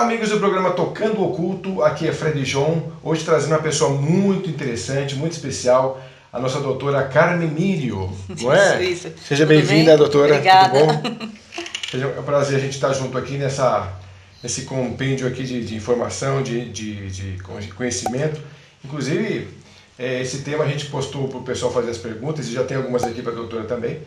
amigos do programa Tocando o Oculto, aqui é Fred John, hoje trazendo uma pessoa muito interessante, muito especial, a nossa doutora Carmen Mírio, não é? Isso. Seja bem-vinda, doutora. Obrigada. Tudo bom? É um prazer a gente estar junto aqui nesse compêndio aqui de informação, de conhecimento. Inclusive, esse tema a gente postou para o pessoal fazer as perguntas, e já tem algumas aqui para a doutora também.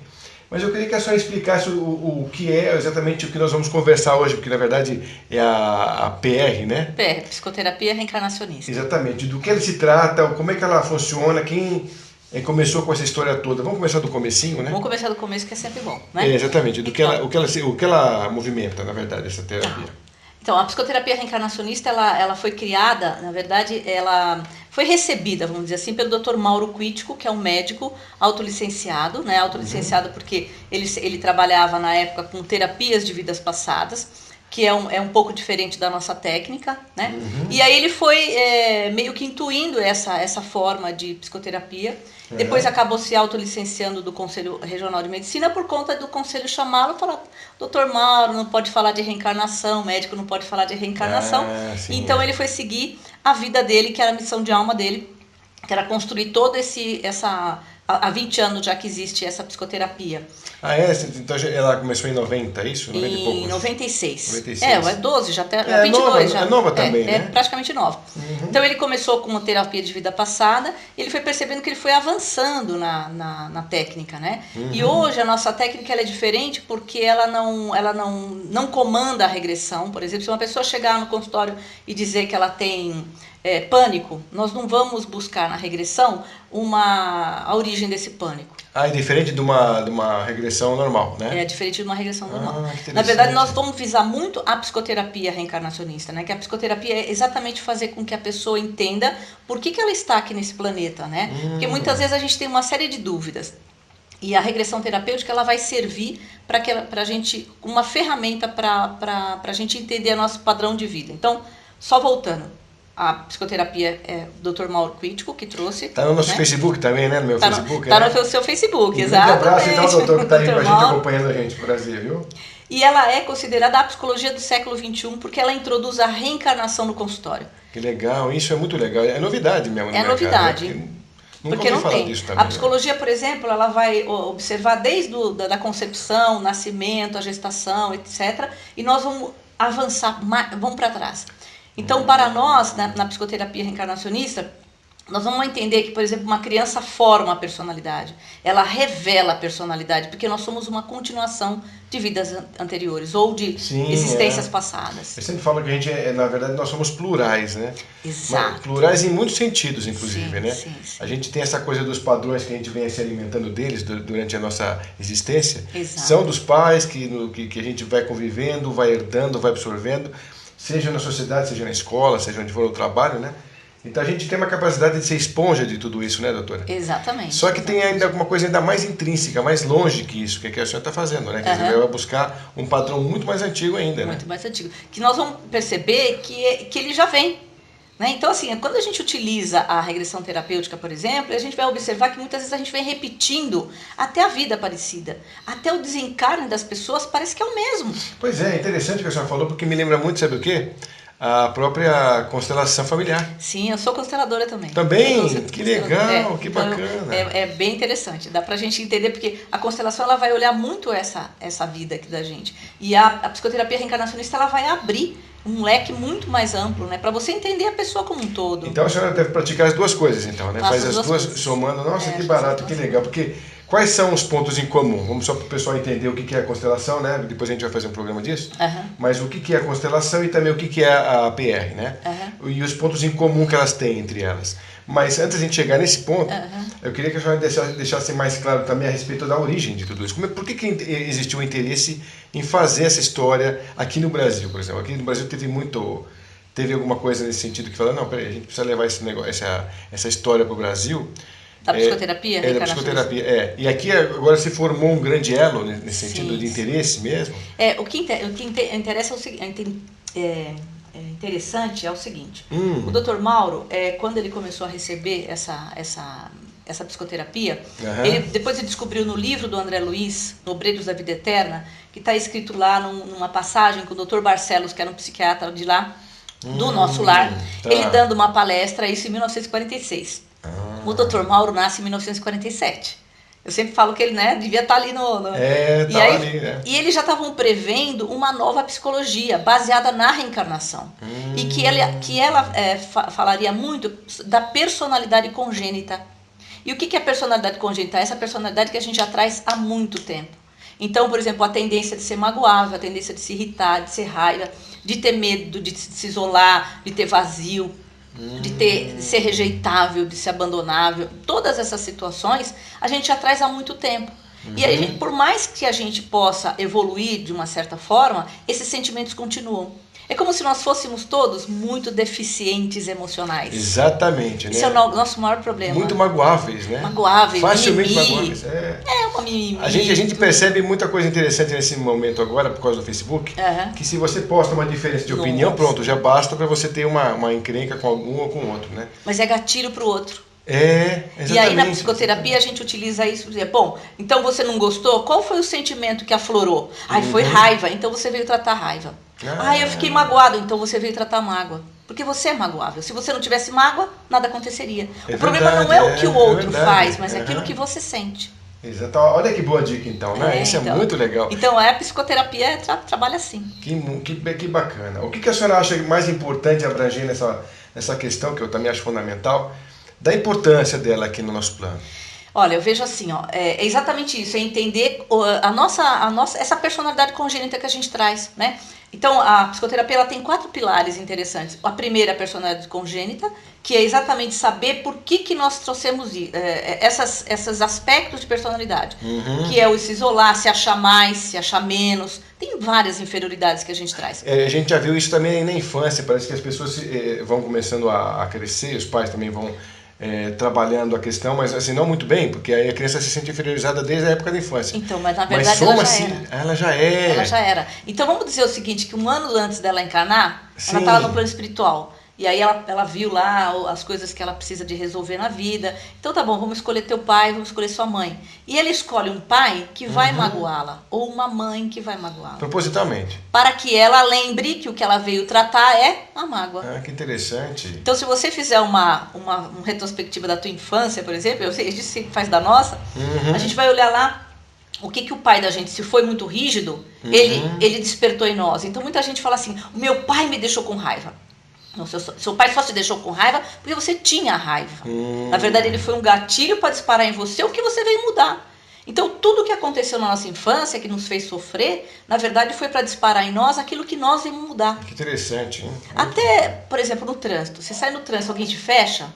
Mas eu queria que a senhora explicasse o que é exatamente o que nós vamos conversar hoje, porque na verdade é a PR, né? PR, Psicoterapia Reencarnacionista. Exatamente. Do que ela se trata, como é que ela funciona, quem começou com essa história toda. Vamos começar do comecinho, né? Vamos começar do começo, que é sempre bom, né? Exatamente. O que ela movimenta, na verdade, essa terapia. Então, a psicoterapia reencarnacionista, ela foi criada, na verdade, ela foi recebida, vamos dizer assim, pelo Dr. Mauro Quitico, que é um médico autolicenciado, né? Autolicenciado porque ele trabalhava na época com terapias de vidas passadas, que é um pouco diferente da nossa técnica, né? E aí ele foi meio que intuindo essa forma de psicoterapia. Depois acabou se autolicenciando do Conselho Regional de Medicina por conta do Conselho chamá-lo e falar: doutor Mauro, não pode falar de reencarnação, médico não pode falar de reencarnação. Então ele foi seguir a vida dele, que era a missão de alma dele, que era construir todo há 20 anos já que existe essa psicoterapia. Então ela começou em 90, é isso? 90 e poucos? Em 96. 96. É 12, já tem 22 já. É nova também, né? É praticamente nova. Então ele começou com uma terapia de vida passada, ele foi percebendo que ele foi avançando na técnica, né? E hoje a nossa técnica ela é diferente porque ela não comanda a regressão. Por exemplo, se uma pessoa chegar no consultório e dizer que ela tem pânico, nós não vamos buscar na regressão a origem desse pânico. É diferente de uma regressão normal, né? É diferente de uma regressão normal. Na verdade, nós vamos visar muito a psicoterapia reencarnacionista, né? Que a psicoterapia é exatamente fazer com que a pessoa entenda por que ela está aqui nesse planeta, né? Porque muitas vezes a gente tem uma série de dúvidas. E a regressão terapêutica ela vai servir para a gente, uma ferramenta para a gente entender nosso padrão de vida. Então, só voltando. A psicoterapia é o Dr. Mauro Quitico que trouxe. Está no nosso Facebook também, né? No meu Facebook. Está no seu Facebook, exatamente. Um abraço então, doutor, que está aí com a gente, Mauro. acompanhando a gente. Prazer, viu? E ela é considerada a psicologia do século XXI porque ela introduz a reencarnação no consultório. Que legal, isso é muito legal. É novidade mesmo, né? É novidade. Cara? Porque não tem. Disso também, a psicologia, por exemplo, ela vai observar desde da concepção, nascimento, a gestação, etc. E nós vamos avançar, vamos para trás. Então, para nós, na psicoterapia reencarnacionista, nós vamos entender que, por exemplo, uma criança forma a personalidade. Ela revela a personalidade, porque nós somos uma continuação de vidas anteriores ou de existências passadas. Eu sempre falo que a gente, na verdade, nós somos plurais, né? Exato. Mas plurais em muitos sentidos, inclusive, né? Sim. A gente tem essa coisa dos padrões que a gente vem se alimentando deles durante a nossa existência. Exato. São dos pais que a gente vai convivendo, vai herdando, vai absorvendo, seja na sociedade, seja na escola, seja onde for o trabalho, né? Então a gente tem uma capacidade de ser esponja de tudo isso, né, doutora? Exatamente. Só que tem ainda alguma coisa ainda mais intrínseca, mais longe que isso, que a senhora está fazendo, né? Quer dizer, vai buscar um padrão muito mais antigo ainda, né? Muito mais antigo. Que nós vamos perceber que ele já vem. Né? Então, assim, quando a gente utiliza a regressão terapêutica, por exemplo, a gente vai observar que muitas vezes a gente vem repetindo até a vida parecida. Até o desencarne das pessoas parece que é o mesmo. Pois é interessante o que a senhora falou, porque me lembra muito, sabe o quê? A própria constelação familiar. Sim, eu sou consteladora também. Também? Que legal, que bacana. É bem interessante, dá pra gente entender, porque a constelação ela vai olhar muito essa vida aqui da gente. E a psicoterapia reencarnacionista ela vai abrir um leque muito mais amplo, né, para você entender a pessoa como um todo. Então a senhora deve praticar as duas coisas, então, né? Faz as duas somando. Nossa, que barato, que legal. Porque quais são os pontos em comum? Vamos só para o pessoal entender o que é a constelação, né? Depois a gente vai fazer um programa disso. Mas o que é a constelação e também o que é a PR, né? E os pontos em comum que elas têm entre elas. Mas antes de a gente chegar nesse ponto, eu queria que a senhora deixasse mais claro também a respeito da origem de tudo isso. Por que existiu o interesse em fazer essa história aqui no Brasil, por exemplo? Aqui no Brasil teve alguma coisa nesse sentido que falou, não, peraí, a gente precisa levar essa história para o Brasil. Da psicoterapia? Da psicoterapia, E aqui agora se formou um grande elo nesse sentido de interesse mesmo? O que interessa é o seguinte, interessante é o seguinte, o Dr. Mauro, quando ele começou a receber essa essa psicoterapia, depois ele descobriu no livro do André Luiz, no Obreiros da Vida Eterna, que está escrito lá numa passagem com o Dr. Barcelos, que era um psiquiatra de lá, do nosso lar, ele dando uma palestra, isso em 1946. O Dr. Mauro nasce em 1947. Eu sempre falo que ele, né, devia estar ali e eles já estavam prevendo uma nova psicologia baseada na reencarnação. E que ela falaria muito da personalidade congênita. E o que é a personalidade congênita? Essa personalidade que a gente já traz há muito tempo. Então, por exemplo, a tendência de ser magoável, a tendência de se irritar, de ser raiva, de ter medo, de se isolar, de ter vazio, de ser rejeitável, de ser abandonável. Todas essas situações a gente já traz há muito tempo. E aí, por mais que a gente possa evoluir de uma certa forma, esses sentimentos continuam. É como se nós fôssemos todos muito deficientes emocionais. Exatamente, né? Esse é o nosso maior problema. Muito magoáveis, né? Magoáveis, facilmente magoáveis. Uma mimimi. A gente percebe muita coisa interessante nesse momento agora, por causa do Facebook, que se você posta uma diferença de opinião, pronto, já basta para você ter uma encrenca com algum ou com outro, né? Mas é gatilho para o outro. Exatamente. E aí na psicoterapia a gente utiliza isso para dizer, bom, então você não gostou? Qual foi o sentimento que aflorou? Foi raiva, então você veio tratar raiva. Eu fiquei magoado, então você veio tratar mágoa. Porque você é magoável. Se você não tivesse mágoa, nada aconteceria. O problema não é o que o outro faz, mas é aquilo que você sente. Exato. Olha que boa dica então, né? Isso é muito legal. Então a psicoterapia trabalha assim. Que bacana. O que a senhora acha mais importante abranger nessa questão, que eu também acho fundamental, da importância dela aqui no nosso plano? Olha, eu vejo assim, é exatamente isso, é entender essa personalidade congênita que a gente traz, né? Então, a psicoterapia ela tem 4 pilares interessantes. A primeira é a personalidade congênita, que é exatamente saber por que nós trouxemos esses aspectos de personalidade. Que é o se isolar, se achar mais, se achar menos. Tem várias inferioridades que a gente traz. A gente já viu isso também na infância, parece que as pessoas vão começando a crescer, os pais também vão trabalhando a questão, mas assim, não muito bem, porque aí a criança se sente inferiorizada desde a época da infância. Então, mas na verdade ela já era. Ela já era. Então vamos dizer o seguinte, que um ano antes dela encarnar, ela estava no plano espiritual. E aí ela viu lá as coisas que ela precisa de resolver na vida. Então tá bom, vamos escolher teu pai, vamos escolher sua mãe. E ela escolhe um pai que vai magoá-la, ou uma mãe que vai magoá-la. Propositalmente. Para que ela lembre que o que ela veio tratar é a mágoa. Que interessante. Então se você fizer uma retrospectiva da tua infância, por exemplo, a gente sempre faz da nossa, a gente vai olhar lá o que o pai da gente, se foi muito rígido, ele despertou em nós. Então muita gente fala assim, o meu pai me deixou com raiva. Não, seu pai só te deixou com raiva porque você tinha raiva. Na verdade, ele foi um gatilho para disparar em você o que você veio mudar. Então, tudo que aconteceu na nossa infância, que nos fez sofrer, na verdade, foi para disparar em nós aquilo que nós íamos mudar. Que interessante, hein? Até, por exemplo, no trânsito. Você sai no trânsito, alguém te fecha,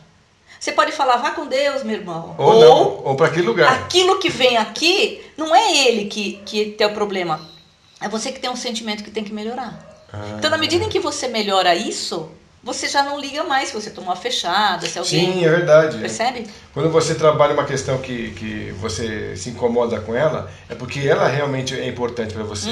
você pode falar, vá com Deus, meu irmão. Ou para aquele lugar. Aquilo que vem aqui, não é ele que tem o problema. É você que tem um sentimento que tem que melhorar. Então, na medida em que você melhora isso, você já não liga mais se você tomar uma fechada, se alguém... Sim, é verdade. Percebe? Quando você trabalha uma questão que você se incomoda com ela, é porque ela realmente é importante para você.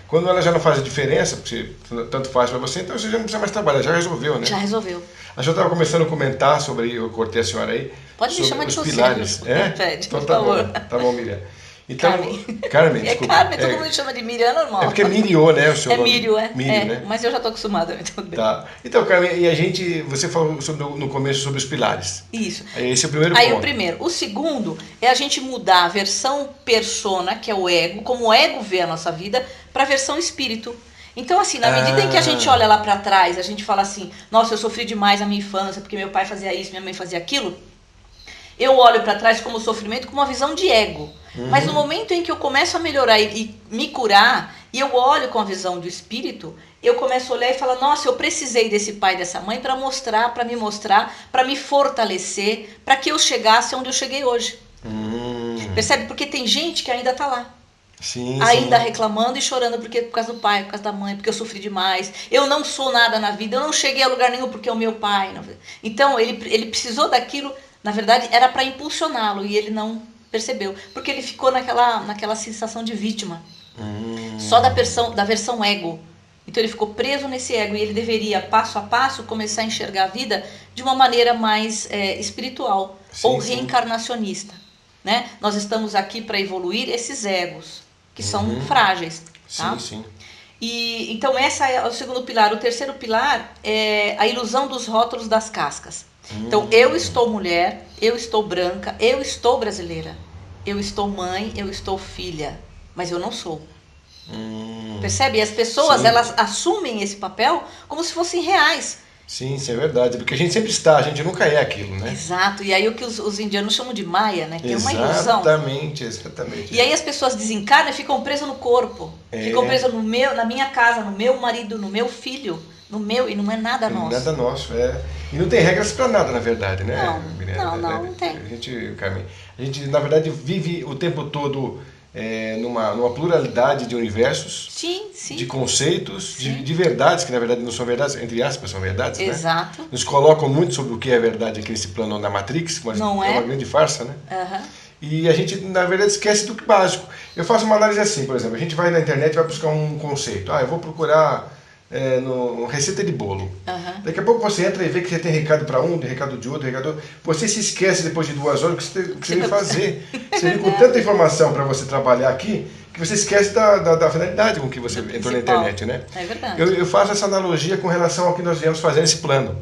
Quando ela já não faz a diferença, porque tanto faz para você, então você já não precisa mais trabalhar, já resolveu, né? Já resolveu. A senhora estava começando a comentar sobre, eu cortei a senhora aí, pode me chamar de os pilares. Fred, então por tá favor. Bom, tá bom, Miriam. Então, Carmen, desculpa. Carmen, todo mundo chama de Miriam, é normal. É porque é Miriô, né? O seu nome. Mírio, Mírio, né? Mas eu já estou acostumada. Tá. Então, Carmen, e você falou no começo sobre os pilares. Isso. Esse é o primeiro ponto. Aí o primeiro. O segundo é a gente mudar a versão persona, que é o ego, como o ego vê a nossa vida, para a versão espírito. Então, assim, na medida em que a gente olha lá para trás, a gente fala assim, nossa, eu sofri demais na minha infância, porque meu pai fazia isso, minha mãe fazia aquilo, eu olho para trás como sofrimento, com uma visão de ego. Mas no momento em que eu começo a melhorar e me curar, e eu olho com a visão do espírito, eu começo a olhar e falar, nossa, eu precisei desse pai e dessa mãe para me mostrar, para me fortalecer, para que eu chegasse onde eu cheguei hoje. Percebe? Porque tem gente que ainda está lá. Ainda reclamando e chorando por causa do pai, por causa da mãe, porque eu sofri demais, eu não sou nada na vida, eu não cheguei a lugar nenhum porque é o meu pai. Então ele precisou daquilo, na verdade era para impulsioná-lo e ele não percebeu, porque ele ficou naquela sensação de vítima, só da versão ego. Então ele ficou preso nesse ego e ele deveria, passo a passo, começar a enxergar a vida de uma maneira mais espiritual ou reencarnacionista. Né? Nós estamos aqui para evoluir esses egos, que são frágeis. Tá? Sim. E, então esse é o segundo pilar. O terceiro pilar é a ilusão dos rótulos das cascas. Então eu estou mulher, eu estou branca, eu estou brasileira, eu estou mãe, eu estou filha, mas eu não sou. Percebe? E as pessoas, elas assumem esse papel como se fossem reais. Sim, isso é verdade, porque a gente sempre está, a gente nunca é aquilo, né? Exato, e aí o que os indianos chamam de Maya, né? Que é uma ilusão. Exatamente. E aí as pessoas desencarnam e ficam presas no corpo, ficam presas na minha casa, no meu marido, no meu filho, no meu, e não é nada nosso. Nada nosso, E não tem regras para nada, na verdade, né? Não tem. A gente, na verdade, vive o tempo todo numa pluralidade de universos, de conceitos, de verdades, que na verdade não são verdades, entre aspas, são verdades, Exato. né? Nos colocam muito sobre o que é verdade aqui nesse plano da Matrix, mas é uma grande farsa, né? E a gente, na verdade, esquece do básico. Eu faço uma análise assim, por exemplo, a gente vai na internet e vai buscar um conceito. Eu vou procurar no receita de bolo. Daqui a pouco você entra e vê que você tem recado para um, recado de outro, recado de outro. Você se esquece depois de 2 horas o que você veio fazer. Você vem com tanta informação para você trabalhar aqui que você esquece da finalidade com que você entrou na internet, né? É verdade. Eu faço essa analogia com relação ao que nós viemos fazer nesse plano.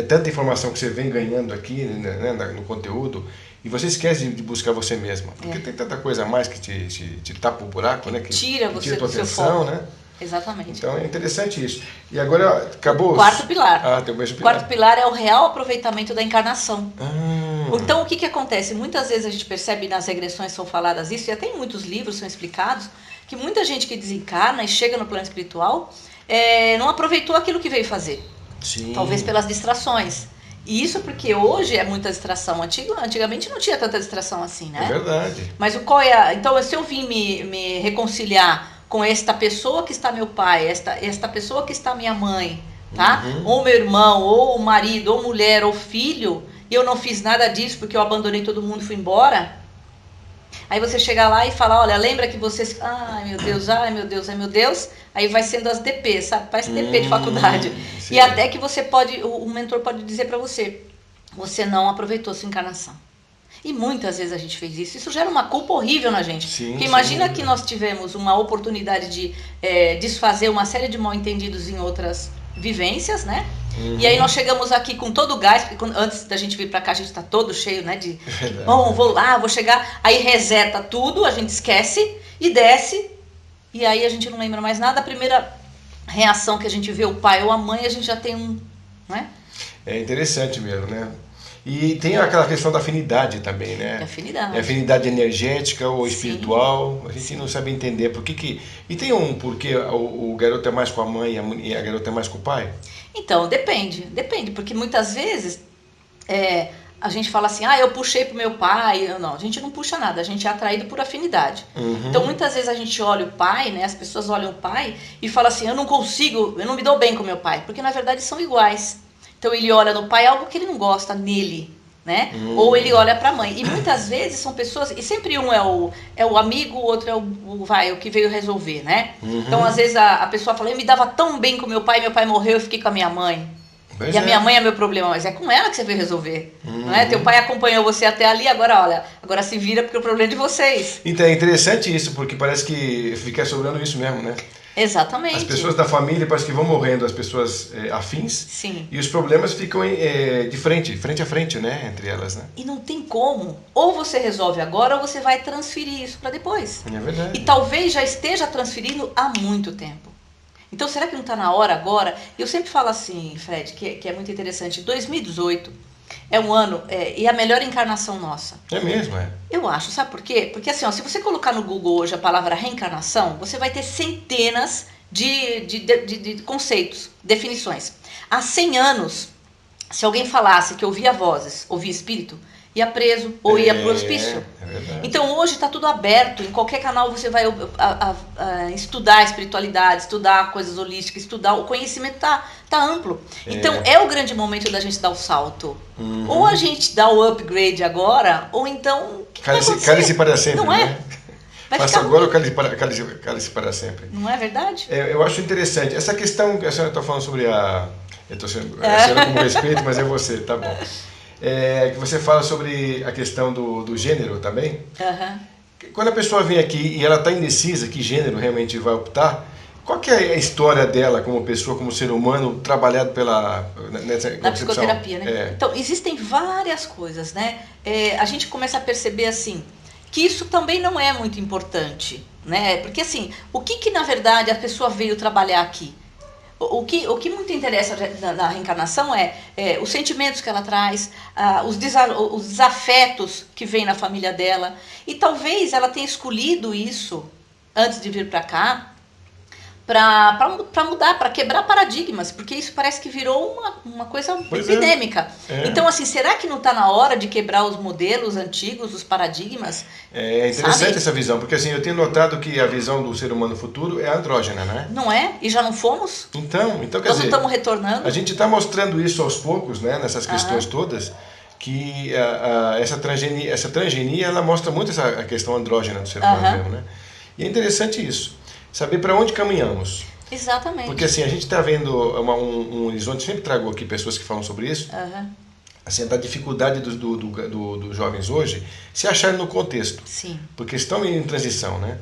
Tanta informação que você vem ganhando aqui, né, no conteúdo, e você esquece de buscar você mesma. Porque tem tanta coisa a mais que te tapa o buraco, né? Que tira a você tua do seu atenção, foco. né? Exatamente. Então é interessante isso. E agora acabou. Quarto pilar. Tem o mesmo pilar. pilar. Quarto pilar é o real aproveitamento da encarnação. Então o que acontece? Muitas vezes a gente percebe, nas regressões são faladas isso, e até em muitos livros são explicados, que muita gente que desencarna e chega no plano espiritual não aproveitou aquilo que veio fazer. Talvez pelas distrações. E isso porque hoje é muita distração. Antigamente não tinha tanta distração assim, né? É verdade. Mas então, se eu vim me reconciliar com esta pessoa que está meu pai, esta pessoa que está minha mãe, tá? Ou meu irmão, ou marido, ou mulher, ou filho, e eu não fiz nada disso porque eu abandonei todo mundo e fui embora. Aí você chega lá e fala, olha, lembra que vocês... Ai, meu Deus, ai, meu Deus, ai, meu Deus. Aí vai sendo as DP, sabe? Parece DP de faculdade. Sim. E até que o mentor pode dizer para você, você não aproveitou sua encarnação. E muitas vezes a gente fez isso. Isso gera uma culpa horrível na gente. Porque imagina que nós tivemos uma oportunidade de desfazer uma série de mal-entendidos em outras vivências, né? E aí nós chegamos aqui com todo o gás, porque antes da gente vir pra cá a gente tá todo cheio, né? Bom, vou chegar, aí reseta tudo, a gente esquece e desce, e aí a gente não lembra mais nada. A primeira reação que a gente vê o pai ou a mãe, a gente já tem né? É interessante mesmo, né? E tem aquela questão da afinidade também, né? Afinidade. Afinidade energética ou espiritual. A gente não sabe entender por que... E tem um porquê o garoto é mais com a mãe e a garota é mais com o pai? Então, depende, porque muitas vezes a gente fala assim, eu puxei pro meu pai. Não, a gente não puxa nada, a gente é atraído por afinidade. Então, muitas vezes a gente olha o pai, né? As pessoas olham o pai e falam assim, eu não me dou bem com meu pai, porque na verdade são iguais. Então ele olha no pai algo que ele não gosta nele, né? Ou ele olha para a mãe. E muitas vezes são pessoas, e sempre um é o amigo, o outro é o que veio resolver, né? Então às vezes a pessoa fala, eu me dava tão bem com meu pai morreu, eu fiquei com a minha mãe. A minha mãe é meu problema, mas é com ela que você veio resolver, não é? Teu pai acompanhou você até ali, agora se vira porque o problema é de vocês. Então é interessante isso, porque parece que fica sobrando isso mesmo, né? Exatamente. As pessoas da família parece que vão morrendo, as pessoas afins. Sim. E os problemas ficam de frente a frente, né, entre elas, né? E não tem como. Ou você resolve agora ou você vai transferir isso para depois. É verdade. E talvez já esteja transferindo há muito tempo. Então será que não está na hora agora? Eu sempre falo assim, Fred, que é muito interessante. 2018 é um ano e a melhor encarnação nossa. É mesmo, Eu acho, sabe por quê? Porque assim, se você colocar no Google hoje a palavra reencarnação, você vai ter centenas de conceitos, definições. Há 100 anos, se alguém falasse que ouvia vozes, ouvia espírito, ia preso ou ia pro hospício. Então hoje está tudo aberto, em qualquer canal você vai estudar a espiritualidade, estudar coisas holísticas, estudar, o conhecimento tá amplo. Então é o grande momento da gente dar o salto. Ou a gente dá o upgrade agora, ou então o que vai acontecer? Cale-se para sempre, não é? né? Faça agora ou cale-se para sempre. Não é verdade? Eu acho interessante. Essa questão que a senhora está falando sobre a... Eu estou sendo a senhora com respeito, mas é você, tá bom. Que você fala sobre a questão do gênero também. Quando a pessoa vem aqui e ela está indecisa que gênero realmente vai optar, qual que é a história dela como pessoa, como ser humano, trabalhado na psicoterapia, né? Então, existem várias coisas, né? A gente começa a perceber, assim, que isso também não é muito importante, né? Porque, assim, o que na verdade a pessoa veio trabalhar aqui? O que muito interessa na reencarnação é os sentimentos que ela traz, os desafetos que vem na família dela. E talvez ela tenha escolhido isso antes de vir para cá, para mudar, para quebrar paradigmas, porque isso parece que virou uma coisa epidêmica. Então, assim, será que não está na hora de quebrar os modelos antigos, os paradigmas? É interessante essa visão, porque assim, eu tenho notado que a visão do ser humano futuro é andrógena, né? Não é? E já não fomos? Então quer dizer... Nós não estamos retornando? A gente está mostrando isso aos poucos, né, nessas questões todas, que essa transgenia, ela mostra muito a questão andrógena do ser humano mesmo, né? E é interessante isso. Saber para onde caminhamos. Exatamente. Porque assim, a gente está vendo um horizonte, sempre trago aqui pessoas que falam sobre isso, assim, da dificuldade dos jovens hoje se acharem no contexto. Sim. Porque estão em transição, né?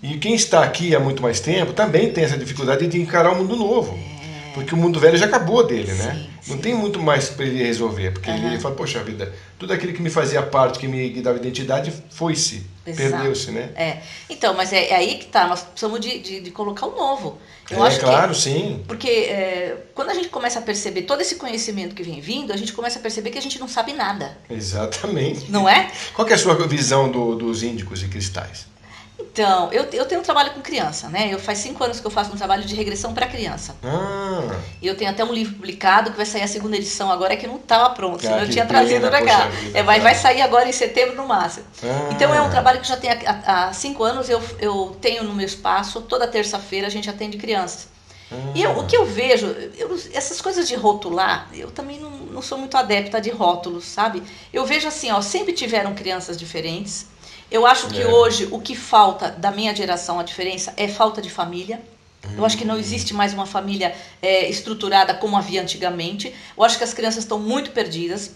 E quem está aqui há muito mais tempo também tem essa dificuldade de encarar um mundo novo. Porque o mundo velho já acabou dele, né? Não tem muito mais para ele resolver. Porque ele fala, poxa vida, tudo aquilo que me fazia parte, que me dava identidade, foi-se. Perdeu-se, né? Então, mas é aí que tá. Nós precisamos de colocar o novo. Eu acho claro, sim. Porque quando a gente começa a perceber todo esse conhecimento que vem vindo, a gente começa a perceber que a gente não sabe nada. Exatamente. Não é? Qual que é a sua visão dos índicos e cristais? Então, eu tenho um trabalho com criança, né? Faz 5 anos que eu faço um trabalho de regressão para criança. E eu tenho até um livro publicado que vai sair a 2ª edição agora, que não estava pronto, senão eu tinha trazido para cá. Vai sair agora em setembro no máximo. Então é um trabalho que já tem há 5 anos, eu tenho no meu espaço, toda terça-feira a gente atende crianças. E o que eu vejo, essas coisas de rotular, eu também não sou muito adepta de rótulos, sabe? Eu vejo assim, sempre tiveram crianças diferentes. Eu acho que hoje o que falta da minha geração, a diferença é falta de família. Eu acho que não existe mais uma família estruturada como havia antigamente. Eu acho que as crianças estão muito perdidas.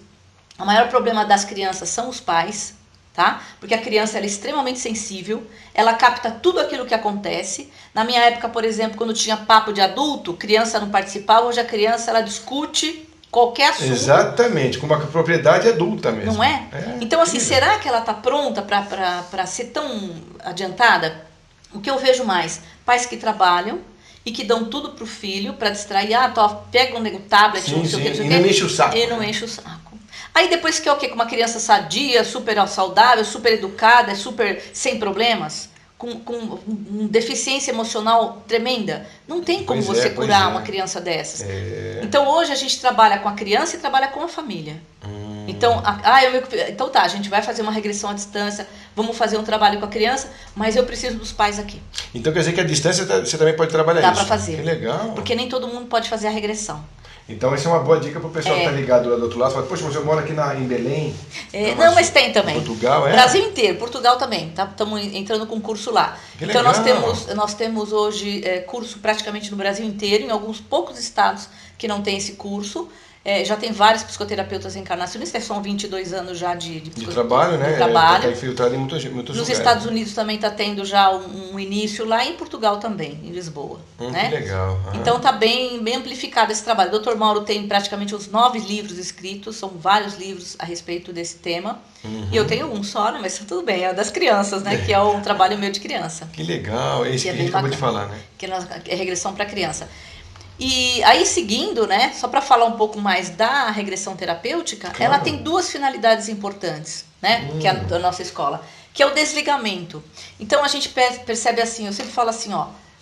O maior problema das crianças são os pais, tá? Porque a criança ela é extremamente sensível, ela capta tudo aquilo que acontece. Na minha época, por exemplo, quando tinha papo de adulto, criança não participava. Hoje a criança ela discute qualquer assunto. Exatamente, com uma propriedade adulta mesmo. Não é? Então, assim, será que ela está pronta para ser tão adiantada? O que eu vejo mais? Pais que trabalham e que dão tudo pro filho para distrair. Pega um tablet, não sei o que. E não enche o saco. E não enche o saco. Aí depois que é o quê? Com uma criança sadia, super saudável, super educada, super sem problemas, com deficiência emocional tremenda. Não tem como você curar uma criança dessas. Então hoje a gente trabalha com a criança e trabalha com a família. Então, então tá, a gente vai fazer uma regressão à distância, vamos fazer um trabalho com a criança, mas eu preciso dos pais aqui. Então quer dizer que a distância você também pode trabalhar isso? Dá para fazer. Que legal. Porque nem todo mundo pode fazer a regressão. Então essa é uma boa dica para o pessoal que está ligado lá do outro lado. Fala, poxa, mas eu moro aqui em Belém. Mas tem também. Portugal, Brasil inteiro, Portugal também. Estamos entrando com curso lá. Que então legal. nós temos hoje curso praticamente no Brasil inteiro, em alguns poucos estados que não tem esse curso. Já tem vários psicoterapeutas encarnacionistas, são 22 anos já de trabalho, né? Trabalho. Está infiltrado em muitos Nos lugares. Estados Unidos também está tendo já um início, lá em Portugal também, em Lisboa. Né? Que legal. Então está bem amplificado esse trabalho. O Dr. Mauro tem praticamente uns 9 livros escritos, são vários livros a respeito desse tema. E eu tenho um só, né? Mas tudo bem, é das crianças, né? Que é um trabalho meu de criança. Que legal, é isso que a gente acabou de falar, né? Que é regressão para criança. E aí, seguindo, né, só para falar um pouco mais da regressão terapêutica, ela tem 2 finalidades importantes, né, que é a nossa escola, que é o desligamento. Então, a gente percebe assim, eu sempre falo assim,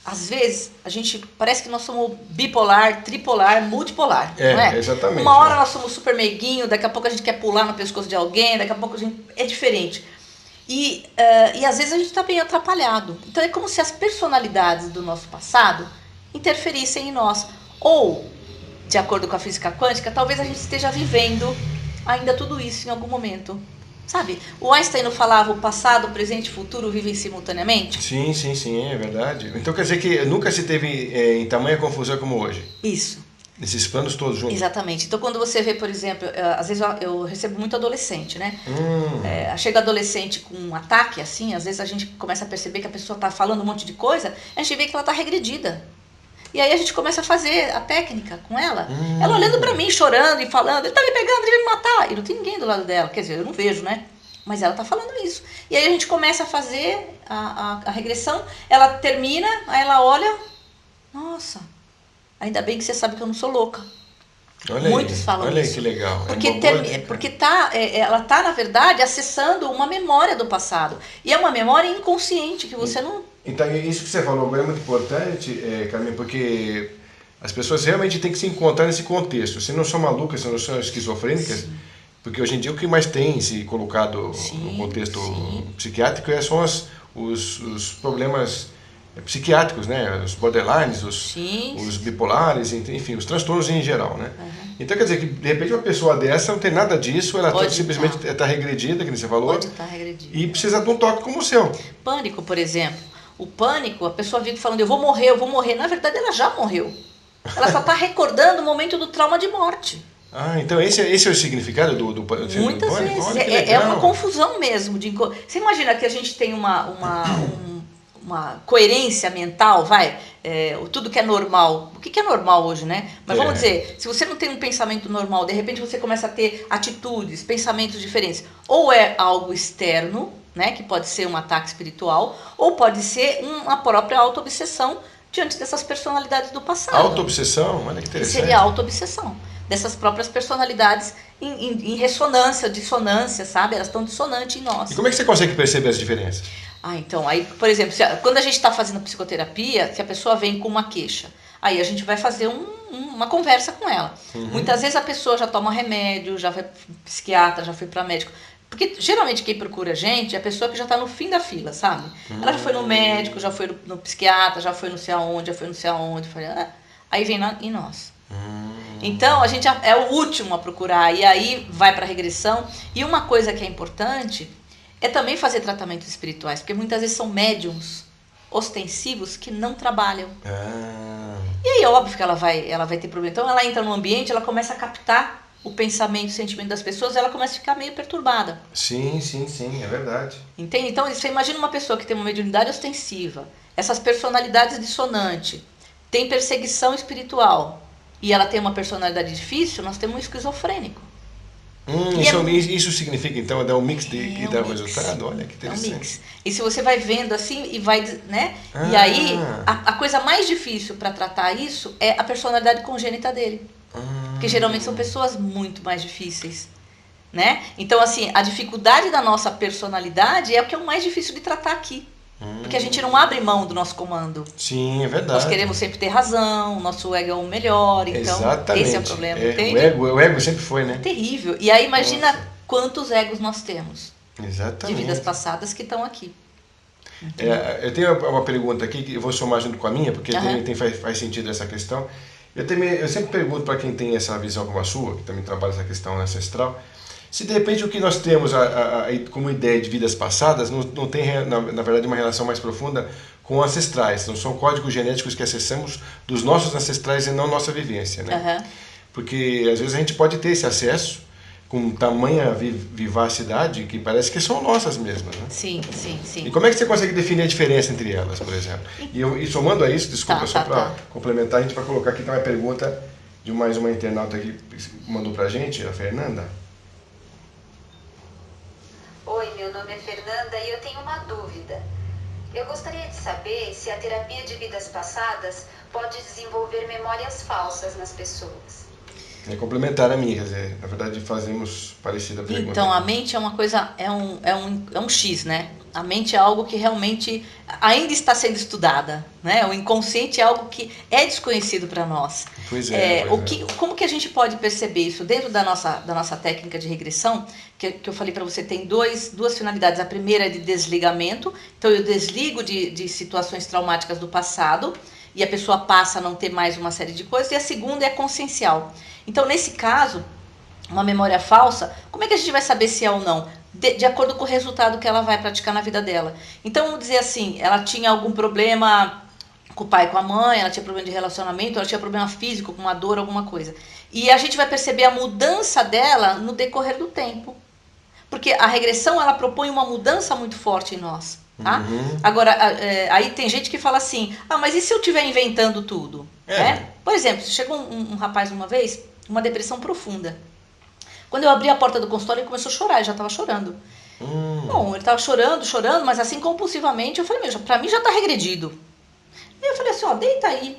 às vezes, a gente parece que nós somos bipolar, tripolar, multipolar, não é? Exatamente. Uma hora nós somos super meiguinho, daqui a pouco a gente quer pular no pescoço de alguém, daqui a pouco a gente... É diferente. E às vezes a gente está bem atrapalhado. Então, é como se as personalidades do nosso passado interferissem em nós. Ou, de acordo com a física quântica, talvez a gente esteja vivendo ainda tudo isso em algum momento. Sabe? O Einstein não falava o passado, o presente e o futuro vivem simultaneamente? Sim, é verdade. Então quer dizer que nunca se teve em tamanha confusão como hoje? Isso. Esses planos todos juntos? Exatamente. Então quando você vê, por exemplo, às vezes eu recebo muito adolescente, né? Chega adolescente com um ataque, assim, às vezes a gente começa a perceber que a pessoa está falando um monte de coisa, a gente vê que ela está regredida. E aí a gente começa a fazer a técnica com ela. Ela olhando pra mim, chorando e falando, ele tá me pegando, ele vai me matar. E não tem ninguém do lado dela, quer dizer, eu não vejo, né? Mas ela tá falando isso. E aí a gente começa a fazer a regressão, ela termina, aí ela olha, nossa, ainda bem que você sabe que eu não sou louca. Muitos falam olha isso. Olha que legal. Porque ela tá, na verdade, acessando uma memória do passado. E é uma memória inconsciente, que você não... Então, isso que você falou agora é muito importante, Carmen, porque as pessoas realmente têm que se encontrar nesse contexto. Se não são malucas, se não são esquizofrênicas, sim. Porque hoje em dia o que mais tem se colocado no contexto psiquiátrico são os problemas psiquiátricos, né? Os borderlines, os bipolares, enfim, os transtornos em geral, né? Então quer dizer que de repente uma pessoa dessa não tem nada disso, ela simplesmente está regredida, que você falou, pode estar regredida. E precisa de um toque como o seu. Pânico, por exemplo. O pânico, a pessoa vive falando, eu vou morrer. Na verdade, ela já morreu. Ela só está recordando o momento do trauma de morte. Então esse é o significado do pânico? Muitas vezes. É uma confusão mesmo. Você imagina que a gente tem uma coerência mental, tudo que é normal. O que é normal hoje, né? Mas vamos dizer, se você não tem um pensamento normal, de repente você começa a ter atitudes, pensamentos diferentes. Ou é algo externo, né, que pode ser um ataque espiritual, ou pode ser uma própria auto-obsessão diante dessas personalidades do passado. Auto-obsessão? Olha que interessante. Seria auto-obsessão. Dessas próprias personalidades em ressonância, dissonância, sabe? Elas estão dissonantes em nós. E como é que você consegue perceber as diferenças? Então, aí, por exemplo, quando a gente está fazendo psicoterapia, se a pessoa vem com uma queixa, aí a gente vai fazer uma conversa com ela. Muitas vezes a pessoa já toma remédio, já foi psiquiatra, já foi para médico. Porque geralmente quem procura a gente é a pessoa que já está no fim da fila, sabe? Ela já foi no médico, já foi no psiquiatra, já foi não sei aonde, aí vem em nós. Então a gente é o último a procurar, e aí vai para a regressão. E uma coisa que é importante é também fazer tratamentos espirituais, porque muitas vezes são médiums ostensivos que não trabalham. E aí é óbvio que ela vai ter problema. Então ela entra no ambiente, ela começa a captar o pensamento, o sentimento das pessoas, ela começa a ficar meio perturbada. Sim, é verdade. Entende? Então você imagina uma pessoa que tem uma mediunidade ostensiva, essas personalidades dissonantes, tem perseguição espiritual, e ela tem uma personalidade difícil, nós temos um esquizofrênico. Isso significa, então, dar um mix que dá o resultado? Olha que interessante. É um mix. E se você vai vendo assim, e vai, né? E aí, a coisa mais difícil para tratar isso é a personalidade congênita dele. Porque geralmente são pessoas muito mais difíceis, né? Então, assim, a dificuldade da nossa personalidade é o que é o mais difícil de tratar aqui. Porque a gente não abre mão do nosso comando. Sim, é verdade. Nós queremos sempre ter razão, o nosso ego é o melhor, então exatamente. Esse é o problema, entende? O ego sempre foi, né? É terrível. E aí imagina quantos egos nós temos. Exatamente. De vidas passadas que estão aqui. Eu tenho uma pergunta aqui, que eu vou somar junto com a minha, porque faz sentido essa questão. Eu sempre pergunto para quem tem essa visão como a sua, que também trabalha essa questão ancestral, se de repente o que nós temos como ideia de vidas passadas não tem, na verdade, uma relação mais profunda com ancestrais. Não são códigos genéticos que acessamos dos nossos ancestrais e não nossa vivência, né? Porque às vezes a gente pode ter esse acesso com tamanha vivacidade que parece que são nossas mesmas, né? Sim. E como é que você consegue definir a diferença entre elas, por exemplo? E somando a isso, desculpa, só para complementar, a gente vai colocar aqui uma pergunta de mais uma internauta que mandou pra gente, a Fernanda. Oi, meu nome é Fernanda e eu tenho uma dúvida. Eu gostaria de saber se a terapia de vidas passadas pode desenvolver memórias falsas nas pessoas. É complementar a minha, quer dizer, na verdade fazemos parecida pergunta. Então, a mente é uma coisa, é um X, né? A mente é algo que realmente ainda está sendo estudada, né? O inconsciente é algo que é desconhecido para nós. Como que a gente pode perceber isso? Dentro da nossa técnica de regressão, que eu falei para você, tem duas finalidades. A primeira é de desligamento, então eu desligo de situações traumáticas do passado, e a pessoa passa a não ter mais uma série de coisas, e a segunda é consciencial. Então, nesse caso, uma memória falsa, como é que a gente vai saber se é ou não? de acordo com o resultado que ela vai praticar na vida dela. Então, vamos dizer assim, ela tinha algum problema com o pai e com a mãe, ela tinha problema de relacionamento, ela tinha problema físico, com uma dor, alguma coisa. E a gente vai perceber a mudança dela no decorrer do tempo. Porque a regressão, ela propõe uma mudança muito forte em nós. Tá? Agora, aí tem gente que fala assim, mas e se eu estiver inventando tudo? Né? Por exemplo, chegou um rapaz uma vez, uma depressão profunda. Quando eu abri a porta do consultório, ele começou a chorar, ele já estava chorando. Bom, ele estava chorando, mas assim compulsivamente, eu falei, pra mim já está regredido. E eu falei assim, deita aí,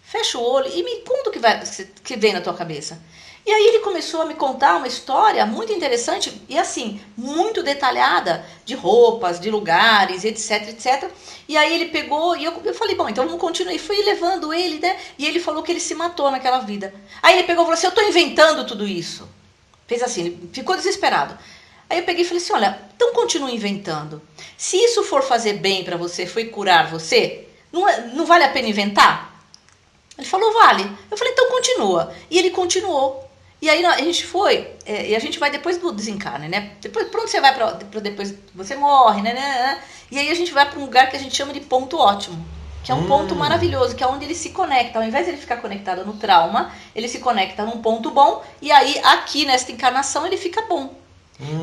fecha o olho e me conta o que vem na tua cabeça. E aí ele começou a me contar uma história muito interessante e assim, muito detalhada, de roupas, de lugares, etc, etc. E aí ele pegou e eu falei, bom, então vamos continuar. E fui levando ele, né? E ele falou que ele se matou naquela vida. Aí ele pegou e falou assim, eu estou inventando tudo isso. Fez assim, ele ficou desesperado. Aí eu peguei e falei assim, olha, então continue inventando. Se isso for fazer bem para você, foi curar você, não vale a pena inventar? Ele falou, vale. Eu falei, então continua. E ele continuou. E aí a gente foi, e a gente vai depois do desencarne, né? Depois, pra onde você vai pra depois você morre, né? E aí a gente vai para um lugar que a gente chama de ponto ótimo, que é um ponto maravilhoso, que é onde ele se conecta. Ao invés de ele ficar conectado no trauma, ele se conecta num ponto bom, e aí aqui nesta encarnação ele fica bom.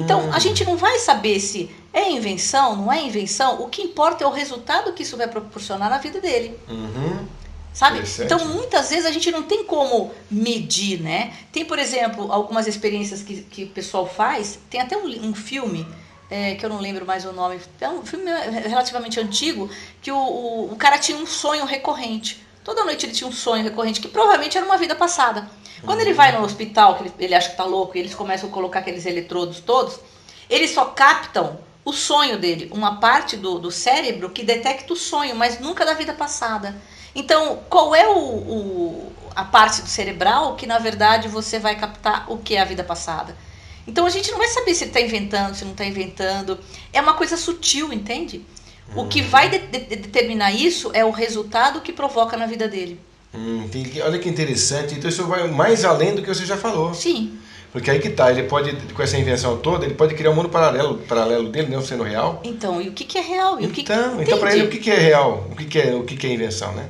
Então a gente não vai saber se é invenção, não é invenção, o que importa é o resultado que isso vai proporcionar na vida dele. Sabe? Então, muitas vezes a gente não tem como medir, né? Tem, por exemplo, algumas experiências que o pessoal faz. Tem até um filme, que eu não lembro mais o nome. É um filme relativamente antigo, que o cara tinha um sonho recorrente. Toda noite ele tinha um sonho recorrente, que provavelmente era uma vida passada. Quando ele vai no hospital, que ele acha que tá louco, e eles começam a colocar aqueles eletrodos todos, eles só captam o sonho dele, uma parte do cérebro que detecta o sonho, mas nunca da vida passada. Então, qual é a parte do cerebral que, na verdade, você vai captar o que é a vida passada? Então, a gente não vai saber se ele está inventando, se não está inventando. É uma coisa sutil, entende? O que vai determinar isso é o resultado que provoca na vida dele. Olha que interessante. Então, isso vai mais além do que você já falou. Sim. Porque aí que tá, ele pode, com essa invenção toda, ele pode criar um mundo paralelo dele, não sendo real. Então, e o que é real? Então para ele, o que é real? O que é invenção, né?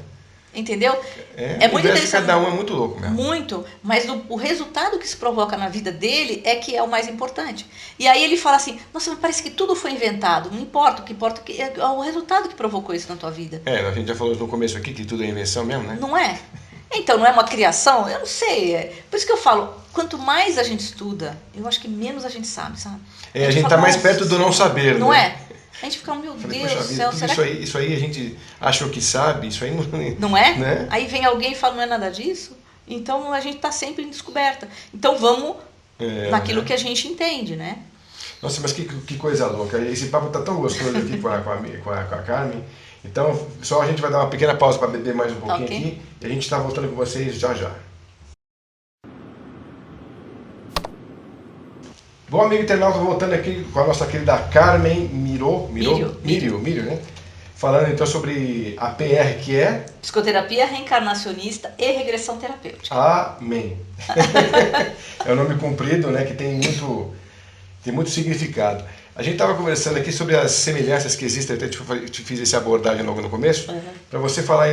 Entendeu? É muito interessante. Cada um é muito louco mesmo. Muito, mas o resultado que se provoca na vida dele é que é o mais importante. E aí ele fala assim, nossa, mas parece que tudo foi inventado. Não importa, o que importa é o resultado que provocou isso na tua vida. A gente já falou no começo aqui que tudo é invenção mesmo, né? Não é? Então, não é uma criação? Eu não sei. Por isso que eu falo, quanto mais a gente estuda, eu acho que menos a gente sabe, sabe? A gente está mais perto do não saber, não né? É? A gente fica, meu Deus do céu, será isso aí a gente acha que sabe, isso aí não é? Né? Aí vem alguém e fala, não é nada disso? Então a gente está sempre em descoberta. Então vamos naquilo que a gente entende, né? Nossa, mas que coisa louca. Esse papo tá tão gostoso aqui com a Carmen. Então, só a gente vai dar uma pequena pausa para beber mais um pouquinho aqui. E a gente está voltando com vocês já já. Bom, amigo internauta, voltando aqui com a nossa querida Carmen Mírio, né? Falando então sobre a PR, que é... Psicoterapia reencarnacionista e regressão terapêutica. Amém. É um nome comprido, né? Que tem muito significado. A gente estava conversando aqui sobre as semelhanças que existem, eu te fiz essa abordagem logo no começo, para você falar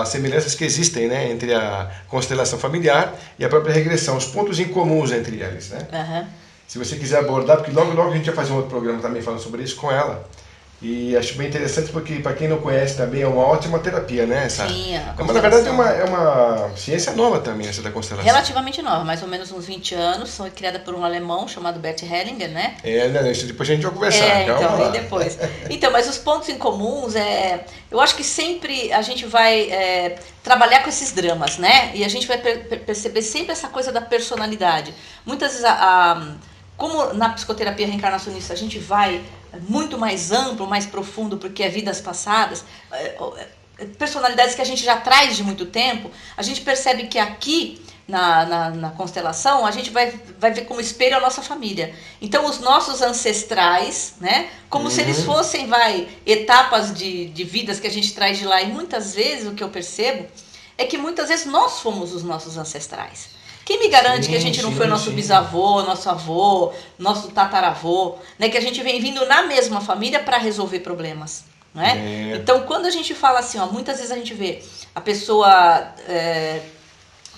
as semelhanças que existem, né, entre a constelação familiar e a própria regressão, os pontos em comuns entre eles, né? Se você quiser abordar, porque logo a gente vai fazer um outro programa também falando sobre isso com ela. E acho bem interessante porque, para quem não conhece também, é uma ótima terapia, né? Sim, mas na verdade é uma ciência nova também, essa da constelação. Relativamente nova, mais ou menos uns 20 anos, foi criada por um alemão chamado Bert Hellinger, né? Isso depois a gente vai conversar. Então, e depois. Então, mas os pontos em comuns, eu acho que sempre a gente vai trabalhar com esses dramas, né? E a gente vai perceber sempre essa coisa da personalidade. Muitas vezes, como na psicoterapia reencarnacionista a gente vai muito mais amplo, mais profundo, porque é vidas passadas, personalidades que a gente já traz de muito tempo, a gente percebe que aqui na constelação a gente vai ver como espelho a nossa família. Então os nossos ancestrais, né, como se eles fossem etapas de vidas que a gente traz de lá, e muitas vezes o que eu percebo é que muitas vezes nós fomos os nossos ancestrais. Quem me garante que a gente não foi nosso bisavô, nosso avô, nosso tataravô, né? Que a gente vem vindo na mesma família para resolver problemas, né? Então, quando a gente fala assim, ó, muitas vezes a gente vê a pessoa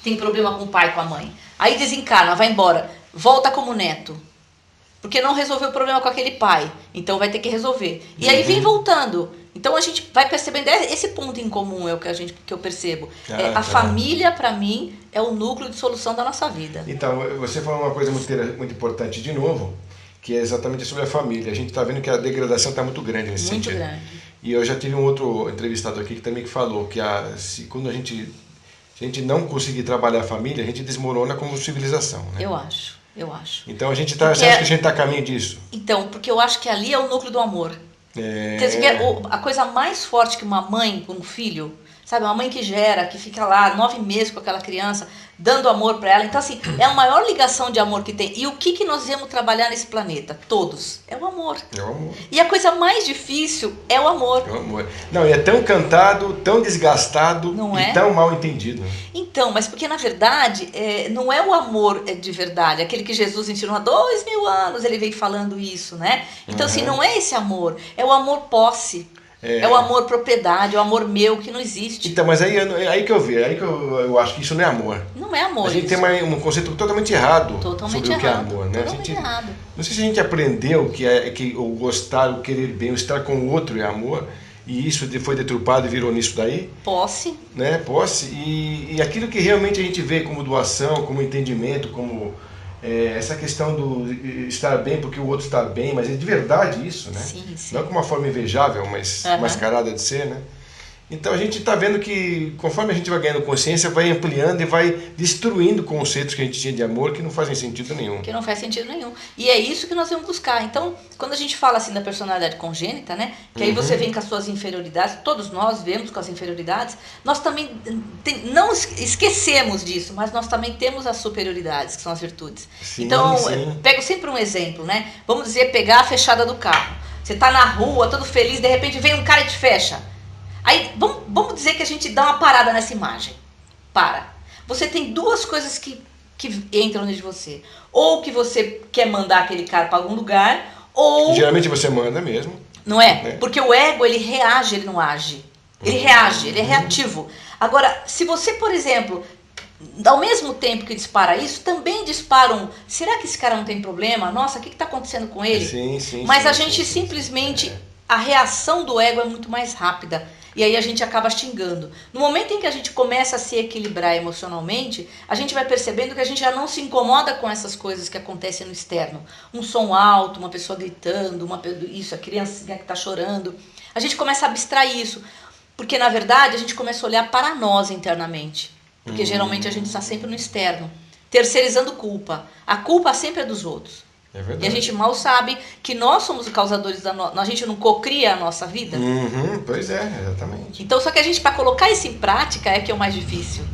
tem problema com o pai, com a mãe, aí desencarna, vai embora, volta como neto, porque não resolveu o problema com aquele pai, então vai ter que resolver. E aí vem voltando. Então a gente vai percebendo, esse ponto em comum é o que eu percebo. A família, para mim, é o núcleo de solução da nossa vida. Então, você falou uma coisa muito importante de novo, que é exatamente sobre a família. A gente está vendo que a degradação está muito grande nesse sentido. Muito grande. E eu já tive um outro entrevistado aqui que também falou que quando a gente não conseguir trabalhar a família, a gente desmorona como civilização. Né? Eu acho. Então você acha que a gente está a caminho disso? Então, porque eu acho que ali é o núcleo do amor. A coisa mais forte que uma mãe com um filho, sabe, uma mãe que gera, que fica lá 9 meses com aquela criança, dando amor para ela. Então, assim, é a maior ligação de amor que tem. E o que nós viemos trabalhar nesse planeta? Todos. É o amor. É o amor. E a coisa mais difícil é o amor. É o amor. Não, e é tão cantado, tão desgastado e tão mal entendido. Então, mas porque na verdade, não é o amor de verdade, aquele que Jesus ensinou há 2000 anos, ele veio falando isso, né? Então, assim, não é esse amor, é o amor posse. É o amor propriedade, é o amor meu que não existe. Então, mas aí que eu acho que isso não é amor. Não é amor. A gente tem um conceito totalmente errado sobre o que é amor, né? Errado. Não sei se a gente aprendeu o gostar, o querer bem, o estar com o outro é amor, e isso foi deturpado e virou nisso daí. Posse. Né? Posse. E aquilo que realmente a gente vê como doação, como entendimento, como essa questão do estar bem porque o outro está bem, mas é de verdade isso, né? Sim. Não com uma forma invejável, mas mascarada de ser, né? Então a gente está vendo que conforme a gente vai ganhando consciência, vai ampliando e vai destruindo conceitos que a gente tinha de amor que não fazem sentido nenhum. Que não faz sentido nenhum. E é isso que nós vamos buscar. Então, quando a gente fala assim da personalidade congênita, né? Que aí você vem com as suas inferioridades, todos nós vemos com as inferioridades, nós também não esquecemos disso, mas nós também temos as superioridades, que são as virtudes. Sim, então, pego sempre um exemplo, né? Vamos dizer, pegar a fechada do carro. Você está na rua, todo feliz, de repente vem um cara e te fecha. Aí, vamos dizer que a gente dá uma parada nessa imagem. Para. Você tem duas coisas que entram dentro de você. Ou que você quer mandar aquele cara para algum lugar, ou... Geralmente você manda mesmo. Não é? Porque o ego, ele reage, ele não age. Ele reage, ele é reativo. Agora, se você, por exemplo, ao mesmo tempo que dispara isso, também disparam... Será que esse cara não tem problema? Nossa, o que está acontecendo com ele? Sim. Mas a gente simplesmente... A reação do ego é muito mais rápida. E aí a gente acaba xingando. No momento em que a gente começa a se equilibrar emocionalmente, a gente vai percebendo que a gente já não se incomoda com essas coisas que acontecem no externo. Um som alto, uma pessoa gritando, a criancinha que está chorando. A gente começa a abstrair isso. Porque, na verdade, a gente começa a olhar para nós internamente. Porque geralmente a gente está sempre no externo. Terceirizando culpa. A culpa sempre é dos outros. É verdade. E a gente mal sabe que nós somos os causadores a gente não cocria a nossa vida. Pois é, exatamente. Então, só que a gente, para colocar isso em prática, é que é o mais difícil.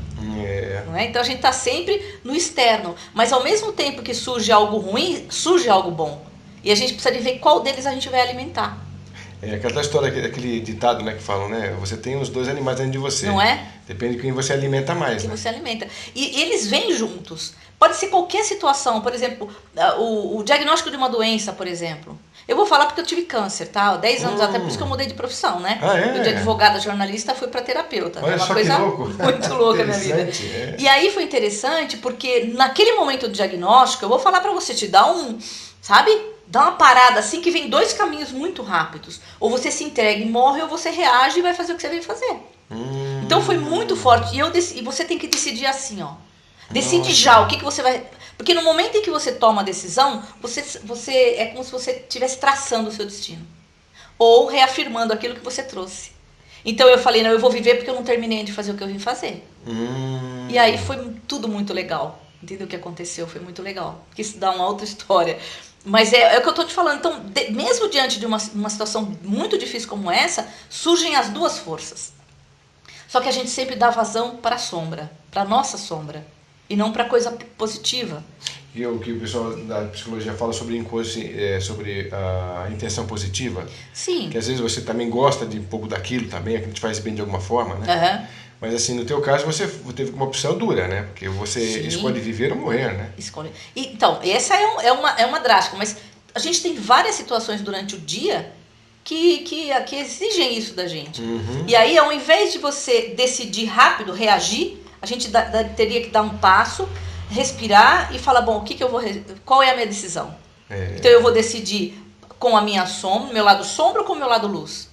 Não é? Então a gente está sempre no externo. Mas ao mesmo tempo que surge algo ruim, surge algo bom. E a gente precisa de ver qual deles a gente vai alimentar. É aquela história, aquele ditado, né, que falam, né? Você tem os 2 animais dentro de você. Não é? Depende de quem você alimenta mais. Quem você alimenta. E eles vêm juntos. Pode ser qualquer situação. Por exemplo, o diagnóstico de uma doença, por exemplo. Eu vou falar porque eu tive câncer, tá? 10 anos até, por isso que eu mudei de profissão, né? Eu de advogada, jornalista, fui para terapeuta. Olha, é uma só coisa que louco. muito louca na minha vida. E aí foi interessante porque naquele momento do diagnóstico, eu vou falar para você, te dar dá uma parada assim que vem 2 caminhos muito rápidos. Ou você se entrega e morre, ou você reage e vai fazer o que você veio fazer. Então foi muito forte. E você tem que decidir assim, ó. Decide já o que você vai... Porque no momento em que você toma a decisão, você é como se você estivesse traçando o seu destino. Ou reafirmando aquilo que você trouxe. Então eu falei, não, eu vou viver porque eu não terminei de fazer o que eu vim fazer. E aí foi tudo muito legal. Entendeu o que aconteceu? Foi muito legal. Porque isso dá uma outra história. Mas é o que eu estou te falando. Então, mesmo diante de uma situação muito difícil como essa, surgem as 2 forças. Só que a gente sempre dá vazão para a sombra, para a nossa sombra. E não para coisa positiva. que o pessoal da psicologia fala sobre sobre a intenção positiva. Sim. Que às vezes você também gosta de um pouco daquilo também, que te faz bem de alguma forma, né? Aham. Mas assim, no teu caso, você teve uma opção dura, né? Porque você escolhe viver ou morrer, né? Escolhe. Então, essa é uma drástica, mas a gente tem várias situações durante o dia que exigem isso da gente. E aí, ao invés de você decidir rápido, reagir, a gente teria que dar um passo, respirar e falar, bom, qual é a minha decisão? Então eu vou decidir com a minha sombra, meu lado sombra ou com o meu lado luz?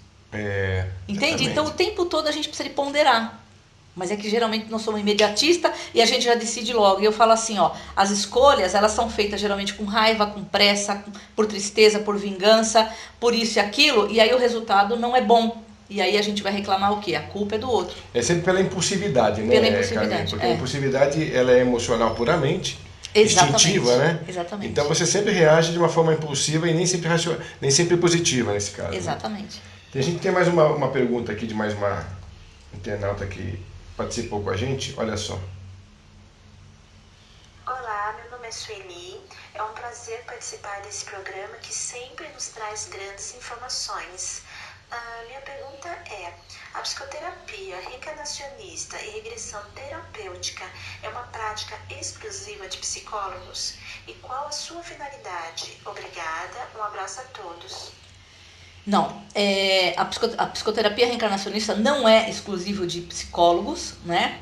Entende? Então o tempo todo a gente precisa de ponderar. Mas é que geralmente nós somos imediatistas e a gente já decide logo. E eu falo assim, ó, as escolhas, elas são feitas geralmente com raiva, com pressa, por tristeza, por vingança, por isso e aquilo, e aí o resultado não é bom. E aí a gente vai reclamar o quê? A culpa é do outro. É sempre pela impulsividade, né, pela impulsividade, Carmen? Porque a impulsividade, ela é emocional puramente, instintiva, né? Exatamente. Então você sempre reage de uma forma impulsiva e nem sempre positiva nesse caso. Exatamente. Né? A gente tem mais uma pergunta aqui de mais uma internauta que participou com a gente, olha só. Olá, meu nome é Sueli. É um prazer participar desse programa que sempre nos traz grandes informações. Minha pergunta é, a psicoterapia reencarnacionista e regressão terapêutica é uma prática exclusiva de psicólogos? E qual a sua finalidade? Obrigada, um abraço a todos. Não, a psicoterapia reencarnacionista não é exclusivo de psicólogos, né?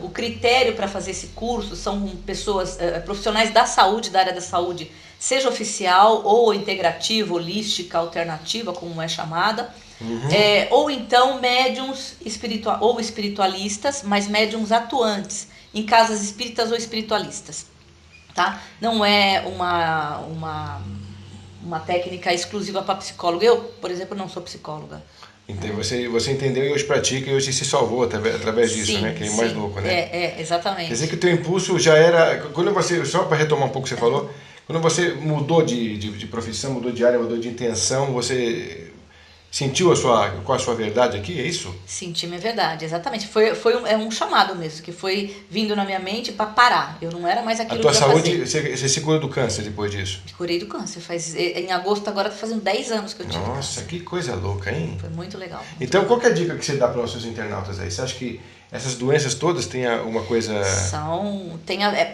O critério para fazer esse curso são pessoas, profissionais da saúde, da área da saúde, seja oficial ou integrativa, holística, alternativa, como é chamada, ou então médiums ou espiritualistas, mas médiums atuantes em casas espíritas ou espiritualistas, tá? Não é uma técnica exclusiva para psicólogo. Eu, por exemplo, não sou psicóloga. Então, você entendeu e hoje pratica e hoje se salvou através disso, né? Que é mais louco, né? Exatamente. Quer dizer que o teu impulso já era... Quando você, só para retomar um pouco o que você falou, quando você mudou de profissão, mudou de área, mudou de intenção, você sentiu qual a sua verdade aqui, é isso? Senti minha verdade, exatamente. Foi um chamado mesmo, que foi vindo na minha mente para parar. Eu não era mais aquilo que eu fazia. A tua saúde, você se curou do câncer depois disso? Me curei do câncer. Em agosto agora tá fazendo 10 anos que eu tive câncer. Nossa, que coisa louca, hein? Foi muito legal. Então, qual que é a dica que você dá para os seus internautas aí? Você acha que essas doenças todas têm uma coisa...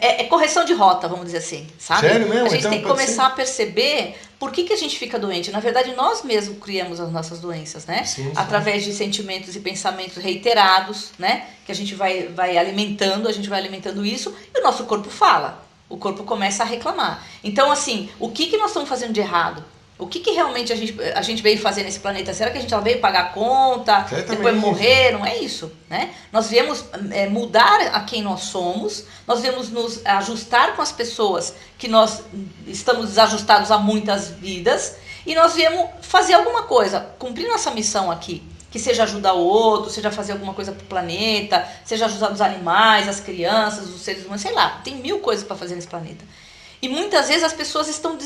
É correção de rota, vamos dizer assim, sabe? Sério mesmo? A gente tem que começar a perceber por que a gente fica doente. Na verdade, nós mesmos criamos as nossas doenças, né? Sim. Através de sentimentos e pensamentos reiterados, né? Que a gente vai alimentando isso e o nosso corpo fala. O corpo começa a reclamar. Então, assim, o que nós estamos fazendo de errado? O que realmente a gente veio fazer nesse planeta? Será que a gente só veio pagar a conta, depois morrer? Não é isso, né? Nós viemos mudar a quem nós somos, nós viemos nos ajustar com as pessoas que nós estamos desajustados há muitas vidas e nós viemos fazer alguma coisa, cumprir nossa missão aqui. Que seja ajudar o outro, seja fazer alguma coisa pro planeta, seja ajudar os animais, as crianças, os seres humanos, sei lá, tem 1000 coisas para fazer nesse planeta. E muitas vezes as pessoas estão,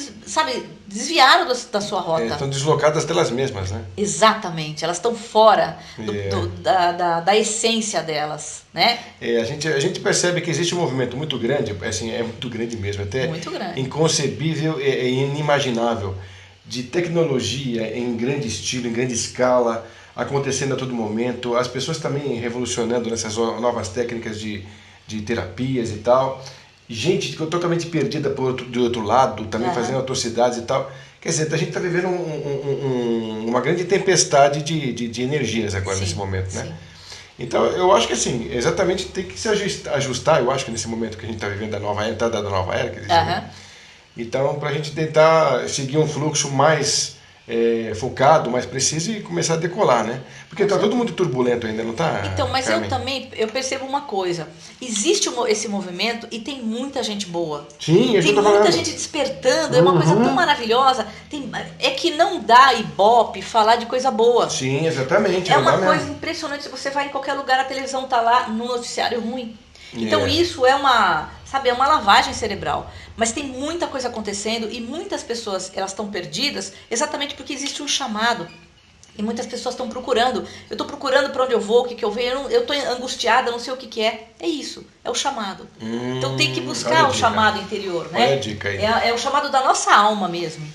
desviaram da sua rota. Estão deslocadas delas mesmas, né? Exatamente, elas estão fora da essência delas, né? A gente percebe que existe um movimento muito grande, assim, é muito grande mesmo, até muito grande. Inconcebível e inimaginável, de tecnologia em grande estilo, em grande escala, acontecendo a todo momento, as pessoas também revolucionando nessas novas técnicas de terapias e tal, gente totalmente perdida do outro lado, também fazendo atrocidades e tal. Quer dizer, a gente está vivendo uma grande tempestade de energias agora, nesse momento, né? Sim. Então, eu acho que assim, exatamente tem que se ajustar, eu acho que nesse momento que a gente está vivendo da nova era, que eles chamam. Então, para a gente tentar seguir um fluxo mais focado, mais preciso e começar a decolar, né? Porque está todo mundo turbulento ainda, não está? Então, mas Carmen? eu percebo uma coisa. Existe esse movimento e tem muita gente boa. Sim, tem muita gente despertando, é uma coisa tão maravilhosa. É que não dá ibope falar de coisa boa. Sim, exatamente. É uma coisa impressionante. Se você vai em qualquer lugar, a televisão está lá no noticiário ruim. Então isso é uma lavagem cerebral. Mas tem muita coisa acontecendo e muitas pessoas elas estão perdidas exatamente porque existe um chamado E muitas pessoas estão procurando. Eu estou procurando para onde eu vou, o que eu vejo. Eu estou angustiada, não sei o que é. É isso, é o chamado. Então tem que buscar o chamado interior, né? Olha a dica aí. É o chamado da nossa alma mesmo.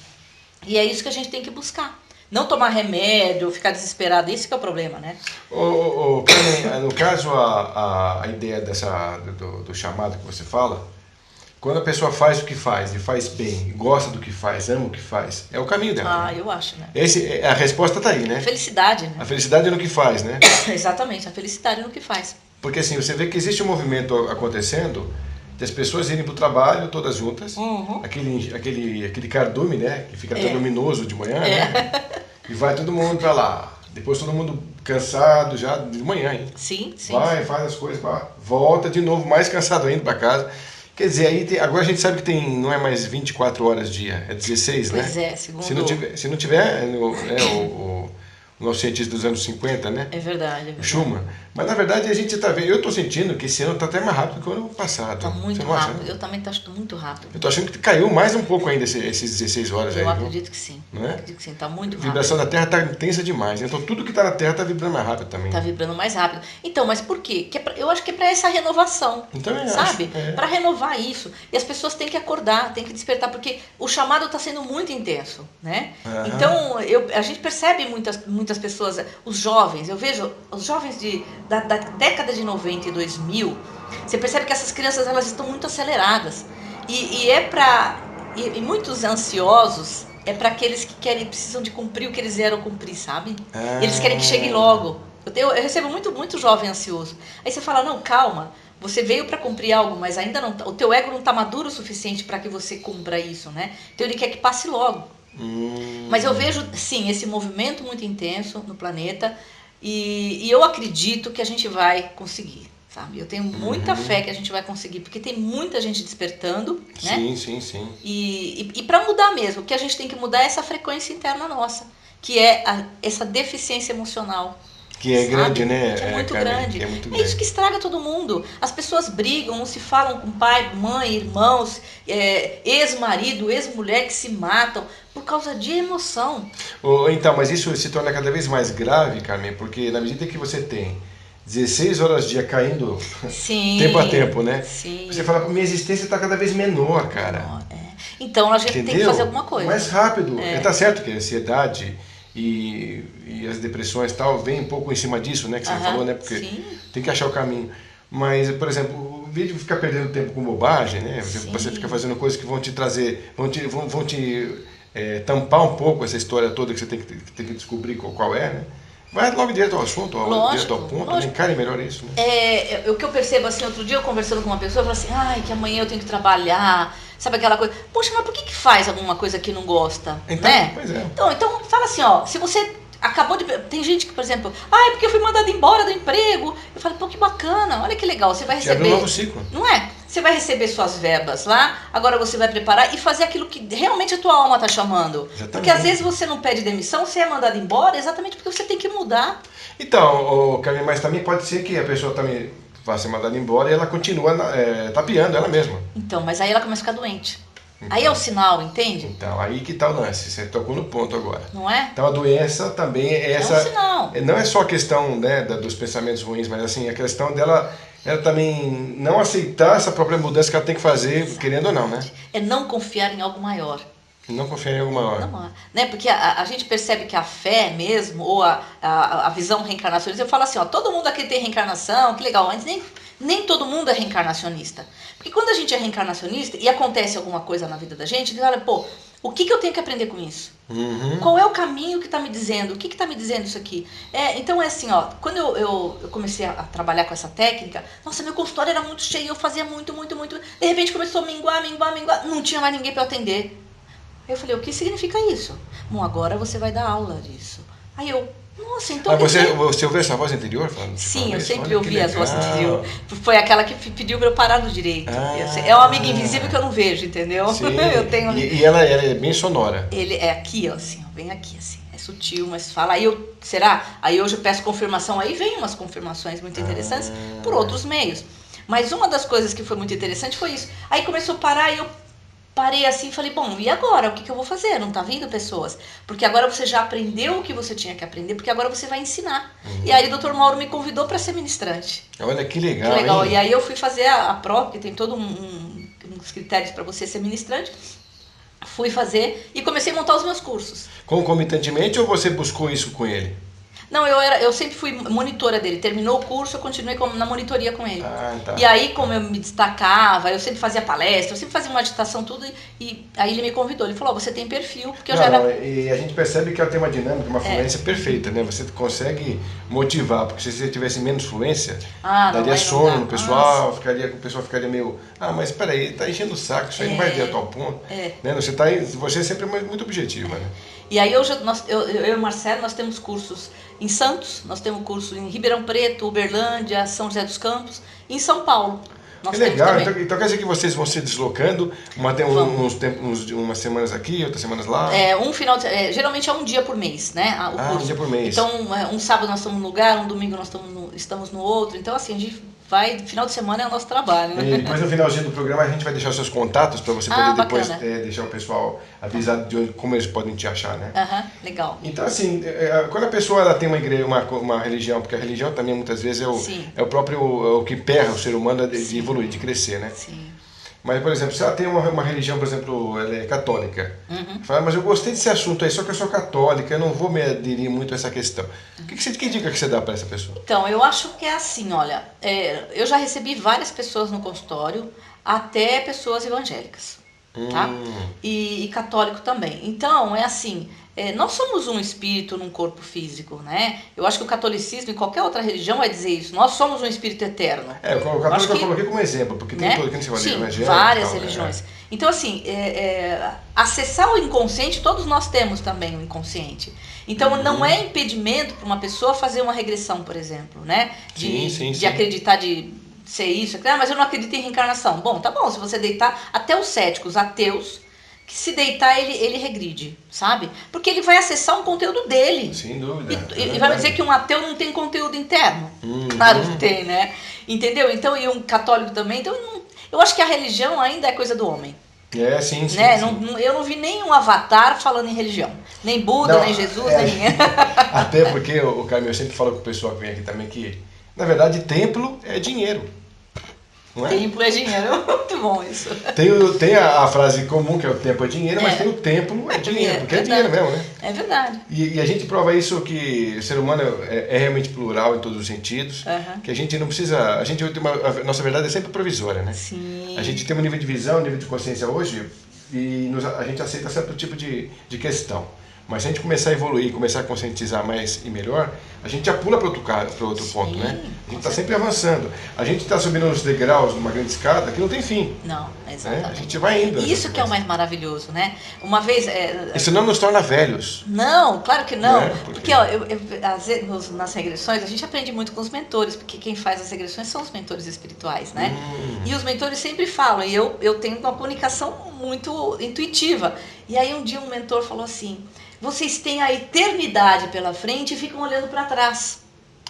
E é isso que a gente tem que buscar. Não tomar remédio, ficar desesperado, esse que é o problema, né? Carmen, no caso, a ideia do chamado que você fala, quando a pessoa faz o que faz, e faz bem, gosta do que faz, ama o que faz, é o caminho dela. Ah, eu acho, né? A resposta está aí, né? A felicidade, né? A felicidade é no que faz, né? Exatamente, a felicidade é no que faz. Porque assim, você vê que existe um movimento acontecendo de as pessoas irem para o trabalho todas juntas, aquele cardume, né? Que fica tão luminoso de manhã, né? E vai todo mundo para lá. Depois todo mundo cansado já de manhã, hein? Sim. Vai, faz as coisas, volta de novo, mais cansado ainda para casa. Quer dizer, aí agora a gente sabe que não é mais 24 horas dia, é 16, né? Pois é, segundo... Se não tiver o nosso cientista dos anos 50, né? É verdade. O Schumann. Mas na verdade a gente está vendo, eu estou sentindo que esse ano está até mais rápido que o ano passado. Está muito rápido, eu também estou achando muito rápido. Eu estou achando que caiu mais um pouco ainda esses 16 horas aí. Eu acredito que sim. Não é? Acredito que sim, está muito rápido. A vibração da Terra está intensa demais, então tudo que está na Terra está vibrando mais rápido também. Está vibrando mais rápido. Então, mas por quê? Eu acho que é para essa renovação, sabe? Para renovar isso. E as pessoas têm que acordar, têm que despertar, porque o chamado está sendo muito intenso, né? Então, a gente percebe muitas pessoas, os jovens, eu vejo os jovens da década de 90 e 2000, você percebe que essas crianças elas estão muito aceleradas. E muitos ansiosos é para aqueles que precisam de cumprir o que eles vieram cumprir, sabe? Eles querem que chegue logo. Eu recebo muito jovem ansioso. Aí você fala, não, calma, você veio para cumprir algo, mas ainda não, o teu ego não está maduro o suficiente para que você cumpra isso, né? Então ele quer que passe logo. Mas eu vejo, sim, esse movimento muito intenso no planeta e eu acredito que a gente vai conseguir, sabe? Eu tenho muita fé que a gente vai conseguir, porque tem muita gente despertando, né? Sim. E para mudar mesmo, o que a gente tem que mudar é essa frequência interna nossa, que é essa deficiência emocional. Que é grande, né? Que é muito grande. É isso que estraga todo mundo. As pessoas brigam, não se falam com pai, mãe, irmãos, ex-marido, ex-mulher que se matam por causa de emoção. Então, mas isso se torna cada vez mais grave, Carmen, porque na medida que você tem 16 horas dia caindo tempo a tempo, né? Sim. Você fala, minha existência está cada vez menor, cara. Então a gente tem que fazer alguma coisa. Mais rápido. Tá certo que a ansiedade e as depressões e tal vem um pouco em cima disso, né? Que você falou, né? Porque tem que achar o caminho. Mas, por exemplo, o vídeo ficar perdendo tempo com bobagem, né? Você fica fazendo coisas que vão te trazer, vão te tampar um pouco essa história toda que você tem que descobrir qual é, né? Vai logo direto ao assunto, direto ao ponto, né? Encare melhor isso, né? O que eu percebo, assim, outro dia eu conversando com uma pessoa, eu falei assim, que amanhã eu tenho que trabalhar, sabe aquela coisa? Poxa, mas por que faz alguma coisa que não gosta, então, né? Pois é. Então fala assim, ó, se você acabou de... Tem gente que, por exemplo, é porque eu fui mandada embora do emprego. Eu falo, pô, que bacana, olha que legal, você vai receber... Abre um novo ciclo. Não é? Você vai receber suas verbas lá, agora você vai preparar e fazer aquilo que realmente a tua alma está chamando. Exatamente. Porque às vezes você não pede demissão, você é mandado embora exatamente porque você tem que mudar. Então, Carmen, mas também pode ser que a pessoa também vá ser mandada embora e ela continua tapeando ela mesma. Então, mas aí ela começa a ficar doente. Então, aí é o sinal, entende? Então, aí que tá o lance, você tocou no ponto agora. Não é? Então a doença também é essa... É um sinal. Não é só a questão, né, dos pensamentos ruins, mas assim, a questão dela... Ela também não aceitar essa própria mudança que ela tem que fazer, querendo ou não, né? É não confiar em algo maior. Não confiar em algo maior. Não, né? Porque a gente percebe que a fé mesmo, ou a visão reencarnacionista, eu falo assim, ó, todo mundo aqui tem reencarnação, que legal, mas nem todo mundo é reencarnacionista. Porque quando a gente é reencarnacionista e acontece alguma coisa na vida da gente, diz, olha, pô, o que eu tenho que aprender com isso? Qual é o caminho que está me dizendo? O que está me dizendo isso aqui? Então é assim, ó, quando eu comecei a trabalhar com essa técnica, nossa, meu consultório era muito cheio, eu fazia muito. De repente começou a minguar, não tinha mais ninguém para eu atender. Aí eu falei, o que significa isso? Bom, agora você vai dar aula disso. Aí eu, nossa, então... Você ouviu essa voz interior falando? Sim, eu sempre ouvi as vozes interior. Foi aquela que pediu para eu parar no direito. É uma amiga invisível que eu não vejo, entendeu? Sim. Eu tenho... E ela é bem sonora. Ele é aqui, ó, assim, ó, bem aqui, assim. É sutil, mas fala. Será? Aí hoje eu peço confirmação, aí vem umas confirmações muito interessantes por outros meios. Mas uma das coisas que foi muito interessante foi isso. Aí começou a parar e eu parei assim e falei, bom, e agora? O que eu vou fazer? Não tá vindo pessoas? Porque agora você já aprendeu o que você tinha que aprender, porque agora você vai ensinar. E aí o Dr. Mauro me convidou para ser ministrante. Olha que legal, que legal. Hein? E aí eu fui fazer a prova, que tem todo uns critérios para você ser ministrante. Fui fazer e comecei a montar os meus cursos. Concomitantemente ou você buscou isso com ele? Não, eu sempre fui monitora dele. Terminou o curso, eu continuei na monitoria com ele. Tá. E aí, como eu me destacava, eu sempre fazia palestra, eu sempre fazia uma agitação, tudo. E aí ele me convidou. Ele falou, você tem perfil, porque eu já era... E a gente percebe que ela tem uma dinâmica, uma fluência perfeita, né? Você consegue motivar, porque se você tivesse menos fluência, daria sono no pessoal, o pessoal ficaria meio... mas peraí, tá enchendo o saco, isso aí não vai ter a tal ponto. Né? Você é sempre muito objetiva, né? E aí eu e o Marcelo, nós temos cursos em Santos, nós temos curso em Ribeirão Preto, Uberlândia, São José dos Campos, e em São Paulo. Que legal, então quer dizer que vocês vão se deslocando, umas semanas aqui, outras semanas lá? Geralmente é um dia por mês, né? O curso. Um dia por mês. Então, um sábado nós estamos num lugar, um domingo nós estamos no outro, então assim, a gente final de semana é o nosso trabalho, né? E depois no finalzinho do programa a gente vai deixar os seus contatos para você poder depois deixar o pessoal avisado de como eles podem te achar, né? Legal. Então assim, quando a pessoa ela tem uma igreja, uma religião, porque a religião também muitas vezes é o próprio o que emperra o ser humano de evoluir, de crescer, né? Sim. Mas, por exemplo, se ela tem uma religião, por exemplo, ela é católica, fala, mas eu gostei desse assunto aí, só que eu sou católica, eu não vou me aderir muito a essa questão. Que dica que você dá para essa pessoa? Então, eu acho que é assim, olha, eu já recebi várias pessoas no consultório, até pessoas evangélicas, tá? E católico também. Então, é assim, nós somos um espírito num corpo físico, né? Eu acho que o catolicismo e qualquer outra religião vai dizer isso. Nós somos um espírito eterno. O católico eu coloquei como exemplo, porque tem todo aquele evangélico. Várias religiões. Então, assim, acessar o inconsciente, todos nós temos também o inconsciente. Então, não é impedimento para uma pessoa fazer uma regressão, por exemplo, né? De acreditar de ser isso, mas eu não acredito em reencarnação. Bom, tá bom, se você deitar, até os céticos, ateus, que se deitar ele regride, sabe? Porque ele vai acessar um conteúdo dele. Sem dúvida. E vai me dizer que um ateu não tem conteúdo interno. Claro que tem, né? Entendeu? Então, e um católico também. Então, eu acho que a religião ainda é coisa do homem. Sim. Eu não vi nenhum avatar falando em religião. Nem Buda, nem Jesus, nem ninguém. Até porque o Camilo sempre fala com o pessoal que vem aqui também que, na verdade, templo é dinheiro. Não é? Templo é dinheiro, muito bom isso. Tem a frase comum que é o tempo é dinheiro, mas tem o templo é dinheiro, porque é dinheiro mesmo, né? É verdade. E a gente prova isso que o ser humano é realmente plural em todos os sentidos, que a gente não precisa, a nossa verdade é sempre provisória, né? Sim. A gente tem um nível de visão, um nível de consciência hoje e a gente aceita certo tipo de questão. Mas se a gente começar a evoluir, começar a conscientizar mais e melhor, a gente já pula para outro ponto, né? A gente está sempre avançando. A gente está subindo uns degraus numa grande escada que não tem fim. Não, exatamente. Né? A gente vai indo. Isso que é o mais maravilhoso, né? Uma vez... Isso não nos torna velhos. Não, claro que não. Né? Porque nas regressões, a gente aprende muito com os mentores, porque quem faz as regressões são os mentores espirituais, né? E os mentores sempre falam, e eu tenho uma comunicação muito intuitiva. E aí um dia um mentor falou assim... Vocês têm a eternidade pela frente e ficam olhando para trás.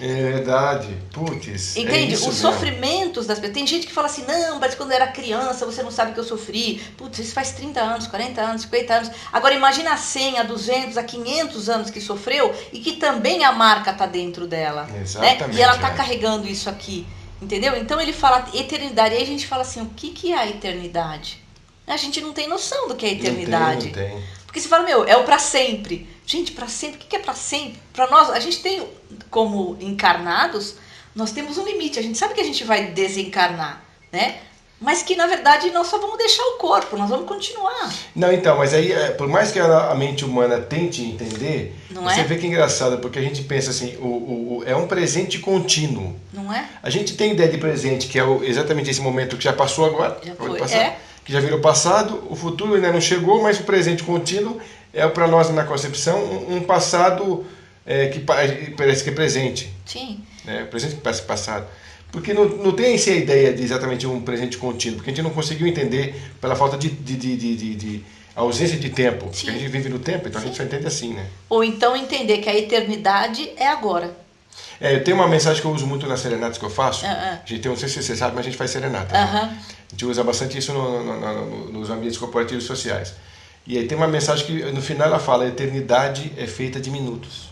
É verdade. Putz. Entende? Os sofrimentos das pessoas. Tem gente que fala assim, não, mas quando eu era criança você não sabe que eu sofri. Putz, isso faz 30 anos, 40 anos, 50 anos. Agora imagina a 100, a 200, a 500 anos que sofreu e que também a marca está dentro dela. Exatamente. Né? E ela está carregando isso aqui. Entendeu? Então ele fala eternidade. E aí a gente fala assim, o que é a eternidade? A gente não tem noção do que é a eternidade. Não tem. Porque você fala, é o pra sempre. Gente, pra sempre, o que é pra sempre? Pra nós, a gente tem, como encarnados, nós temos um limite. A gente sabe que a gente vai desencarnar, né? Mas que, na verdade, nós só vamos deixar o corpo, nós vamos continuar. Não, então, mas aí, por mais que a mente humana tente entender, você vê que é engraçado, porque a gente pensa assim, é um presente contínuo. Não é? A gente tem ideia de presente, que é exatamente esse momento que já passou agora. Já foi, que já virou passado, o futuro ainda não chegou, mas o presente contínuo é para nós na concepção um passado que parece que é presente. Sim. Né? Presente que parece passado. Porque não tem essa ideia de exatamente um presente contínuo, porque a gente não conseguiu entender pela falta de ausência de tempo. Sim. Porque a gente vive no tempo, então a gente só entende assim, né? Ou então entender que a eternidade é agora. Eu tenho uma mensagem que eu uso muito nas serenatas que eu faço. A gente tem, não sei se você sabe, mas a gente faz serenata. Né? A gente usa bastante isso nos ambientes corporativos sociais. E aí tem uma mensagem que no final ela fala: a eternidade é feita de minutos.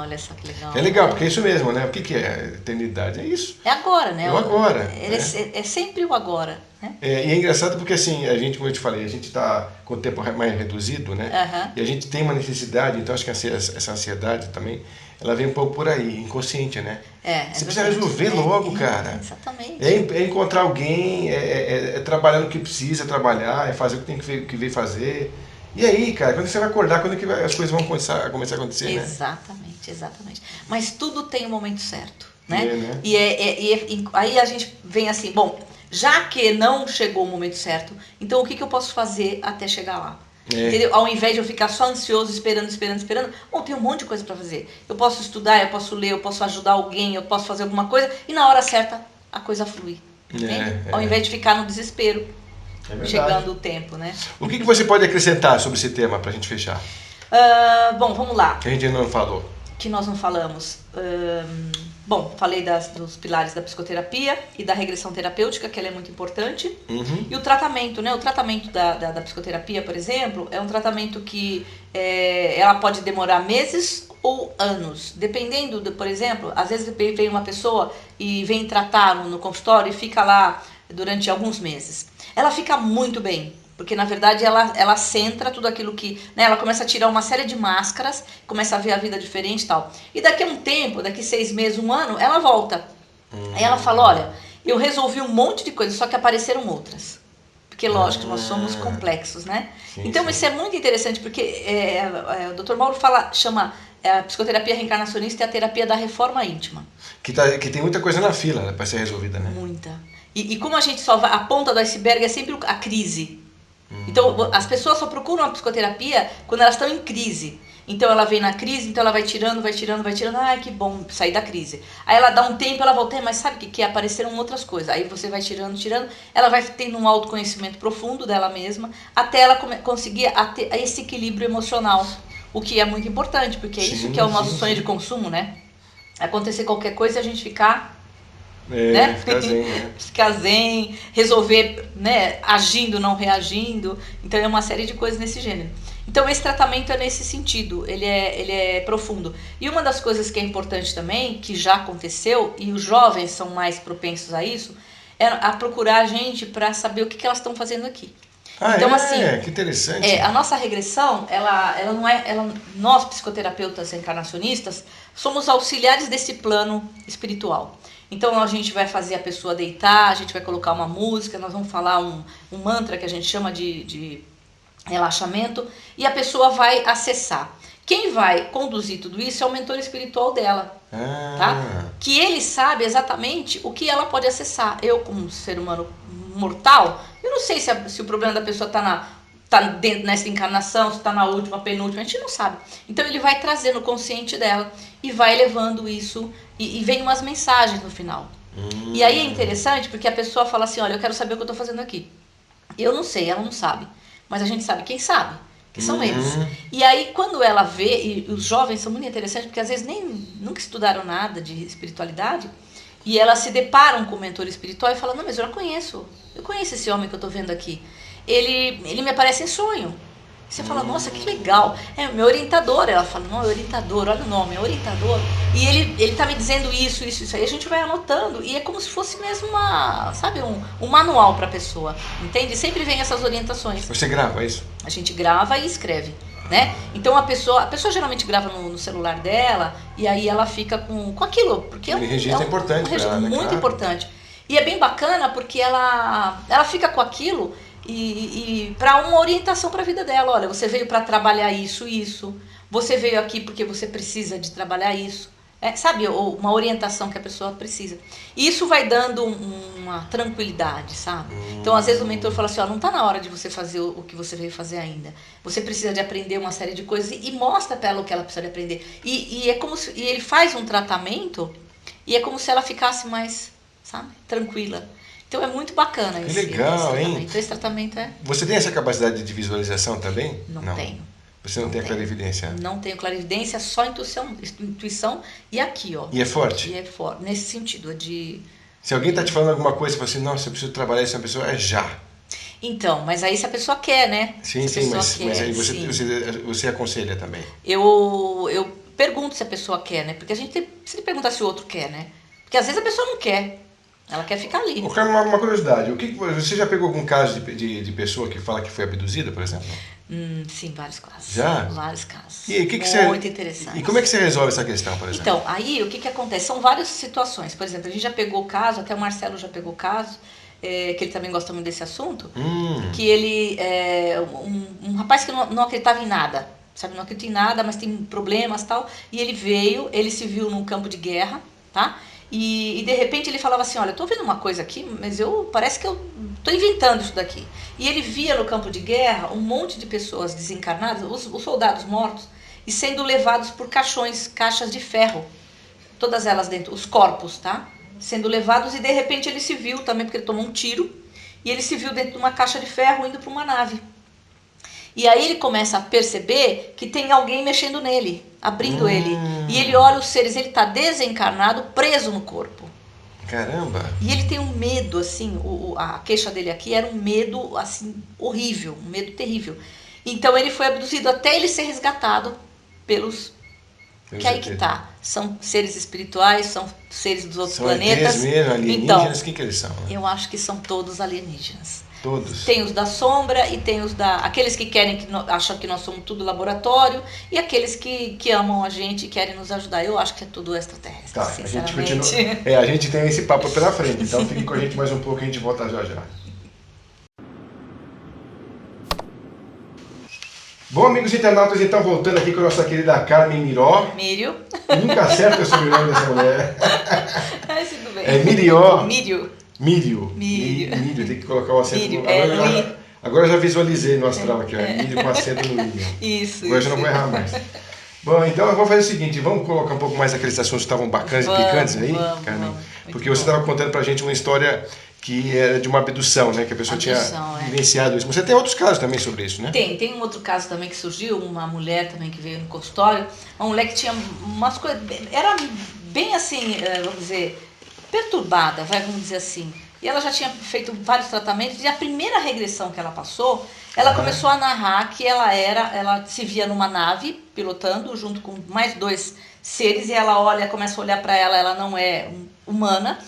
Olha só que legal. É legal, porque é isso mesmo, né? O que é eternidade? É isso. É agora, né? É o agora. É sempre o agora. Né? E é engraçado porque, assim, a gente, como eu te falei, a gente está com o tempo mais reduzido, né? E a gente tem uma necessidade, então acho que essa ansiedade também, ela vem um pouco por aí, inconsciente, né? Você precisa resolver logo, cara. Exatamente. É encontrar alguém, é trabalhar no que precisa trabalhar, é fazer o que tem que ver fazer. E aí, cara, quando você vai acordar, quando é que as coisas vão começar a acontecer, né? Exatamente. Mas tudo tem o momento certo, né? Né? E aí a gente vem assim, bom, já que não chegou o momento certo, então o que eu posso fazer até chegar lá? Entendeu? Ao invés de eu ficar só ansioso, esperando, bom, tem um monte de coisa para fazer. Eu posso estudar, eu posso ler, eu posso ajudar alguém, eu posso fazer alguma coisa, e na hora certa a coisa flui. Ao invés de ficar no desespero. Chegando o tempo, né? O que você pode acrescentar sobre esse tema para a gente fechar? Bom, vamos lá. Que a gente não falou. Que nós não falamos. Bom, falei dos pilares da psicoterapia e da regressão terapêutica, que ela é muito importante. E o tratamento, né? O tratamento da psicoterapia, por exemplo, é um tratamento que ela pode demorar meses ou anos, dependendo, por exemplo, às vezes vem uma pessoa e vem tratar no consultório e fica lá durante alguns meses. Ela fica muito bem, porque na verdade ela centra tudo aquilo que... Né, ela começa a tirar uma série de máscaras, começa a ver a vida diferente e tal. E daqui a um tempo, daqui 6 meses, 1 ano, ela volta. Aí ela fala, olha, eu resolvi um monte de coisas, só que apareceram outras. Porque lógico, nós somos complexos, né? Então isso é muito interessante, porque o Dr. Mauro chama a psicoterapia reencarnacionista e a terapia da reforma íntima. Que tem muita coisa na fila, né, para ser resolvida, né? Muita. E como a gente só vai, a ponta do iceberg é sempre a crise. Então, as pessoas só procuram a psicoterapia quando elas estão em crise. Então, ela vem na crise, então ela vai tirando. Ai, que bom sair da crise. Aí ela dá um tempo, ela volta, mas sabe o que é? Apareceram outras coisas. Aí você vai tirando. Ela vai tendo um autoconhecimento profundo dela mesma, até ela conseguir ter esse equilíbrio emocional. O que é muito importante, porque é isso que é o nosso sonho de consumo, né? Acontecer qualquer coisa e a gente ficar... né? Ficar zen, resolver, né? Agindo, não reagindo. Então é uma série de coisas nesse gênero. Então esse tratamento é nesse sentido, ele é profundo. E uma das coisas que é importante também, que já aconteceu, e os jovens são mais propensos a isso, é a procurar a gente para saber o que elas estão fazendo aqui. Então, assim, que interessante. A nossa regressão, ela não é... nós, psicoterapeutas reencarnacionistas, somos auxiliares desse plano espiritual. Então a gente vai fazer a pessoa deitar, a gente vai colocar uma música, nós vamos falar um mantra que a gente chama de relaxamento, e a pessoa vai acessar. Quem vai conduzir tudo isso é o mentor espiritual dela, tá? Que ele sabe exatamente o que ela pode acessar. Eu, como ser humano mortal, eu não sei se o problema da pessoa está dentro nessa encarnação, se está na última, penúltima, a gente não sabe. Então ele vai trazer no consciente dela e vai levando isso, e vem umas mensagens no final. E aí é interessante porque a pessoa fala assim, olha, eu quero saber o que eu estou fazendo aqui. Eu não sei, ela não sabe, mas a gente sabe quem sabe, que são eles. E aí quando ela vê, e os jovens são muito interessantes, porque às vezes nunca estudaram nada de espiritualidade, e elas se deparam com o mentor espiritual e falam, não, mas eu conheço esse homem que eu estou vendo aqui. Ele me aparece em sonho. Você fala, nossa, que legal. É meu orientador. Ela fala, não, é orientador, olha o nome, é orientador. E ele tá me dizendo isso. Aí a gente vai anotando. E é como se fosse mesmo um manual para a pessoa. Entende? Sempre vem essas orientações. Você grava isso? A gente grava e escreve. Né? Então a pessoa geralmente grava no celular dela e aí ela fica com aquilo. Porque registro é importante para ela, né? Muito importante. E é bem bacana porque ela fica com aquilo e para uma orientação para a vida dela. Olha, você veio para trabalhar isso. Você veio aqui porque você precisa de trabalhar isso. Sabe, uma orientação que a pessoa precisa. E isso vai dando uma tranquilidade, sabe? Então, às vezes o mentor fala assim, não está na hora de você fazer o que você veio fazer ainda. Você precisa de aprender uma série de coisas e mostra para ela o que ela precisa de aprender. E é como se ele faz um tratamento e é como se ela ficasse mais, sabe, tranquila. Então é muito bacana isso. Que legal, hein? Esse tratamento Você tem essa capacidade de visualização também? Não tenho. Você não tem a clarividência? Não tenho clarividência, só intuição e aqui, ó. E é forte? E é forte, nesse sentido, Se alguém está te falando alguma coisa, você fala assim, nossa, eu preciso trabalhar isso, uma pessoa é já. Então, mas aí se a pessoa quer, né? Sim, mas aí você aconselha também. Eu pergunto se a pessoa quer, né? Porque a gente precisa perguntar se o outro quer, né? Porque às vezes a pessoa não quer. Ela quer ficar ali. Uma curiosidade, você já pegou algum caso de pessoa que fala que foi abduzida, por exemplo? Sim, vários casos. Já? Vários casos. E muito interessante. E como é que você resolve essa questão, por exemplo? Então, aí o que acontece? São várias situações. Por exemplo, a gente já pegou caso, até o Marcelo já pegou caso, que ele também gosta muito desse assunto, que ele é um rapaz que não acreditava em nada, sabe? Não acredita em nada, mas tem problemas e tal. E ele se viu num campo de guerra, tá? E de repente ele falava assim, olha, eu tô vendo uma coisa aqui, mas parece que eu tô inventando isso daqui. E ele via no campo de guerra um monte de pessoas desencarnadas, os soldados mortos, e sendo levados por caixas de ferro, todas elas dentro, os corpos, tá? Sendo levados, e de repente ele se viu também, porque ele tomou um tiro, e ele se viu dentro de uma caixa de ferro indo para uma nave. E aí ele começa a perceber que tem alguém mexendo nele, abrindo ele. E ele olha os seres, ele está desencarnado, preso no corpo. Caramba! E ele tem um medo, assim, a queixa dele aqui era um medo, assim, horrível, um medo terrível. Então ele foi abduzido até ele ser resgatado pelos... Que aí que tá. São seres espirituais, são seres dos outros planetas. São mesmo, alienígenas, então, que eles são? Né? Eu acho que são todos alienígenas. Todos. Tem os da sombra e tem aqueles que acham que nós somos tudo laboratório, e aqueles que amam a gente e querem nos ajudar. Eu acho que é tudo extraterrestre, tá, sinceramente. A gente tem esse papo pela frente, então fique com a gente mais um pouco e a gente volta já já. Bom, amigos internautas, então voltando aqui com a nossa querida Carmen Miró. Mírio. Nunca acerta o sobrenome dessa mulher. Tudo bem. É Mirió. Mírio, tem que colocar o acento. Agora eu já visualizei no astral aqui, Mírio com acento no I. Isso. Agora eu já não vou errar mais. Bom, então eu vou fazer o seguinte, vamos colocar um pouco mais aqueles assuntos que estavam bacanas e picantes aí, Carmen? Porque você estava contando pra gente uma história que era de uma abdução, né? Que a pessoa tinha vivenciado isso. Você tem outros casos também sobre isso, né? Tem um outro caso também que surgiu, uma mulher também que veio no consultório, uma mulher que tinha umas coisas, era bem assim, vamos dizer, perturbada, vamos dizer assim. E ela já tinha feito vários tratamentos, e a primeira regressão que ela passou, ela começou a narrar que ela se via numa nave, pilotando, junto com mais 2 seres, e ela começa a olhar para ela não é humana,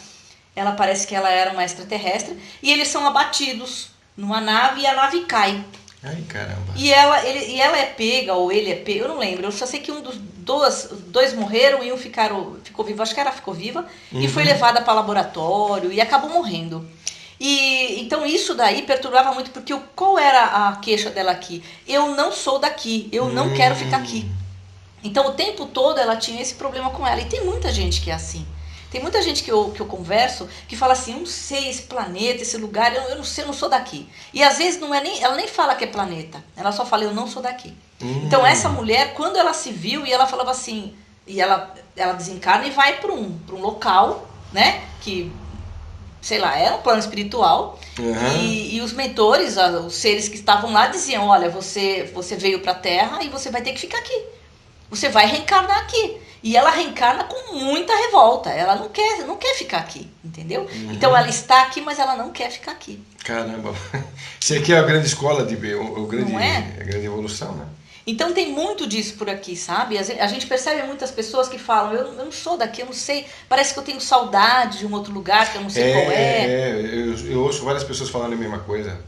ela parece que ela era uma extraterrestre, e eles são abatidos numa nave, e a nave cai. Ai, caramba. E ela é pega, ou ele é pego, eu não lembro, eu só sei que um dos dois morreram e um ficou vivo, acho que ela ficou viva, e foi levada para laboratório e acabou morrendo. E então isso daí perturbava muito, porque qual era a queixa dela aqui? Eu não sou daqui, eu não quero ficar aqui. Então o tempo todo ela tinha esse problema com ela, e tem muita gente que é assim. Tem muita gente que eu converso que fala assim, eu não sei, esse planeta, esse lugar, eu não sei, eu não sou daqui. E às vezes ela nem fala que é planeta, ela só fala, eu não sou daqui. Então essa mulher, quando ela se viu, e ela falava assim, e ela desencarna e vai para um local, né, que, sei lá, é um plano espiritual, e os mentores, os seres que estavam lá diziam, olha, você veio para a Terra e você vai ter que ficar aqui. Você vai reencarnar aqui. E ela reencarna com muita revolta. Ela não quer ficar aqui, entendeu? Então ela está aqui, mas ela não quer ficar aqui. Caramba. Isso aqui é a grande escola, a grande evolução, né? Então tem muito disso por aqui, sabe? A gente percebe muitas pessoas que falam, eu não sou daqui, eu não sei, parece que eu tenho saudade de um outro lugar que eu não sei qual é. Eu ouço várias pessoas falando a mesma coisa.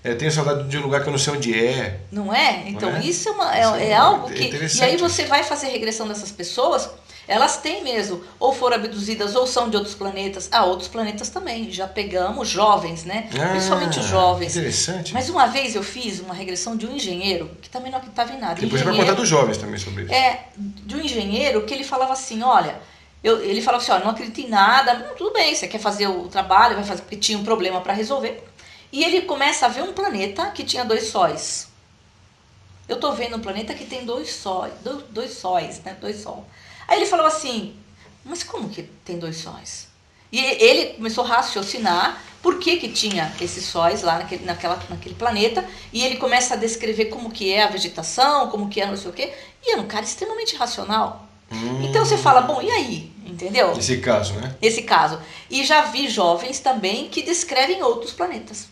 Eu tenho saudade de um lugar que eu não sei onde é. Não é? Então isso é algo que... E aí você vai fazer regressão dessas pessoas, elas têm mesmo, ou foram abduzidas, ou são de outros planetas. Outros planetas também, já pegamos jovens, né? Principalmente os jovens. Interessante. Mas uma vez eu fiz uma regressão de um engenheiro, que também não acreditava em nada. Depois você vai contar dos jovens também sobre isso. De um engenheiro que ele falava assim, olha... Ele falava assim, olha, não acredito em nada, tudo bem, você quer fazer o trabalho, vai fazer, porque tinha um problema para resolver. E ele começa a ver um planeta que tinha 2 sóis. Eu tô vendo um planeta que tem 2 sóis, né? 2 sóis. Aí ele falou assim, mas como que tem 2 sóis? E ele começou a raciocinar, por que tinha esses sóis lá naquele planeta, e ele começa a descrever como que é a vegetação, como que é não sei o quê, e era um cara extremamente racional. Então você fala, bom, e aí? Entendeu? Esse caso, né? Esse caso. E já vi jovens também que descrevem outros planetas.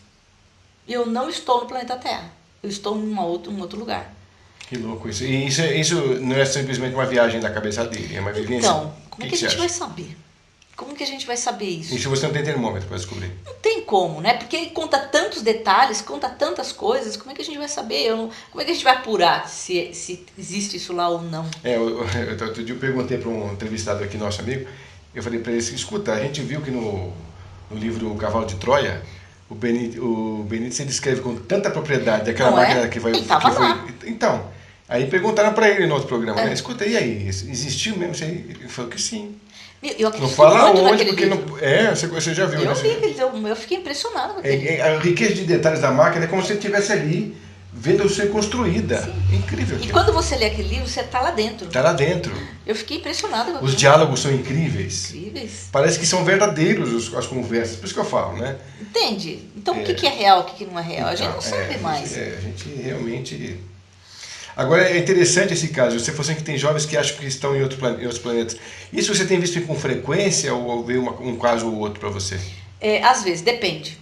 Eu não estou no planeta Terra, eu estou em um outro lugar. Que louco isso. E isso não é simplesmente uma viagem da cabeça dele, é uma vivência. Então, como é que a gente vai saber? Como que a gente vai saber isso? E se você não tem termômetro para descobrir? Não tem como, né? Porque ele conta tantos detalhes, conta tantas coisas, como é que a gente vai saber? Como é que a gente vai apurar se existe isso lá ou não? Outro dia eu perguntei para um entrevistado aqui, nosso amigo, eu falei para ele, escuta, a gente viu que no livro O Cavalo de Troia, o Benítez ele descreve com tanta propriedade aquela máquina que vai... Ele estava lá. Então, aí perguntaram para ele no outro programa, né? Escuta, e aí, existiu mesmo isso aí? Ele falou que sim. Eu acredito não fala muito onde, porque livro. Você já viu. Eu li, eu fiquei impressionado com aquele A riqueza de detalhes da máquina é como se você estivesse ali vendo ser construída. Sim. Incrível. E quando você lê aquele livro, você está lá dentro. Está lá dentro. Eu fiquei impressionado com aquilo. Os diálogos são incríveis. Incríveis. Parece que são verdadeiros as conversas. Por isso que eu falo, né? Entende? Então o que é real, o que não é real? A gente não sabe mais. A gente realmente... Agora, é interessante esse caso. Você falou assim que tem jovens que acham que estão em outros planetas. Isso você tem visto com frequência ou veio um caso ou outro para você? Às vezes, depende.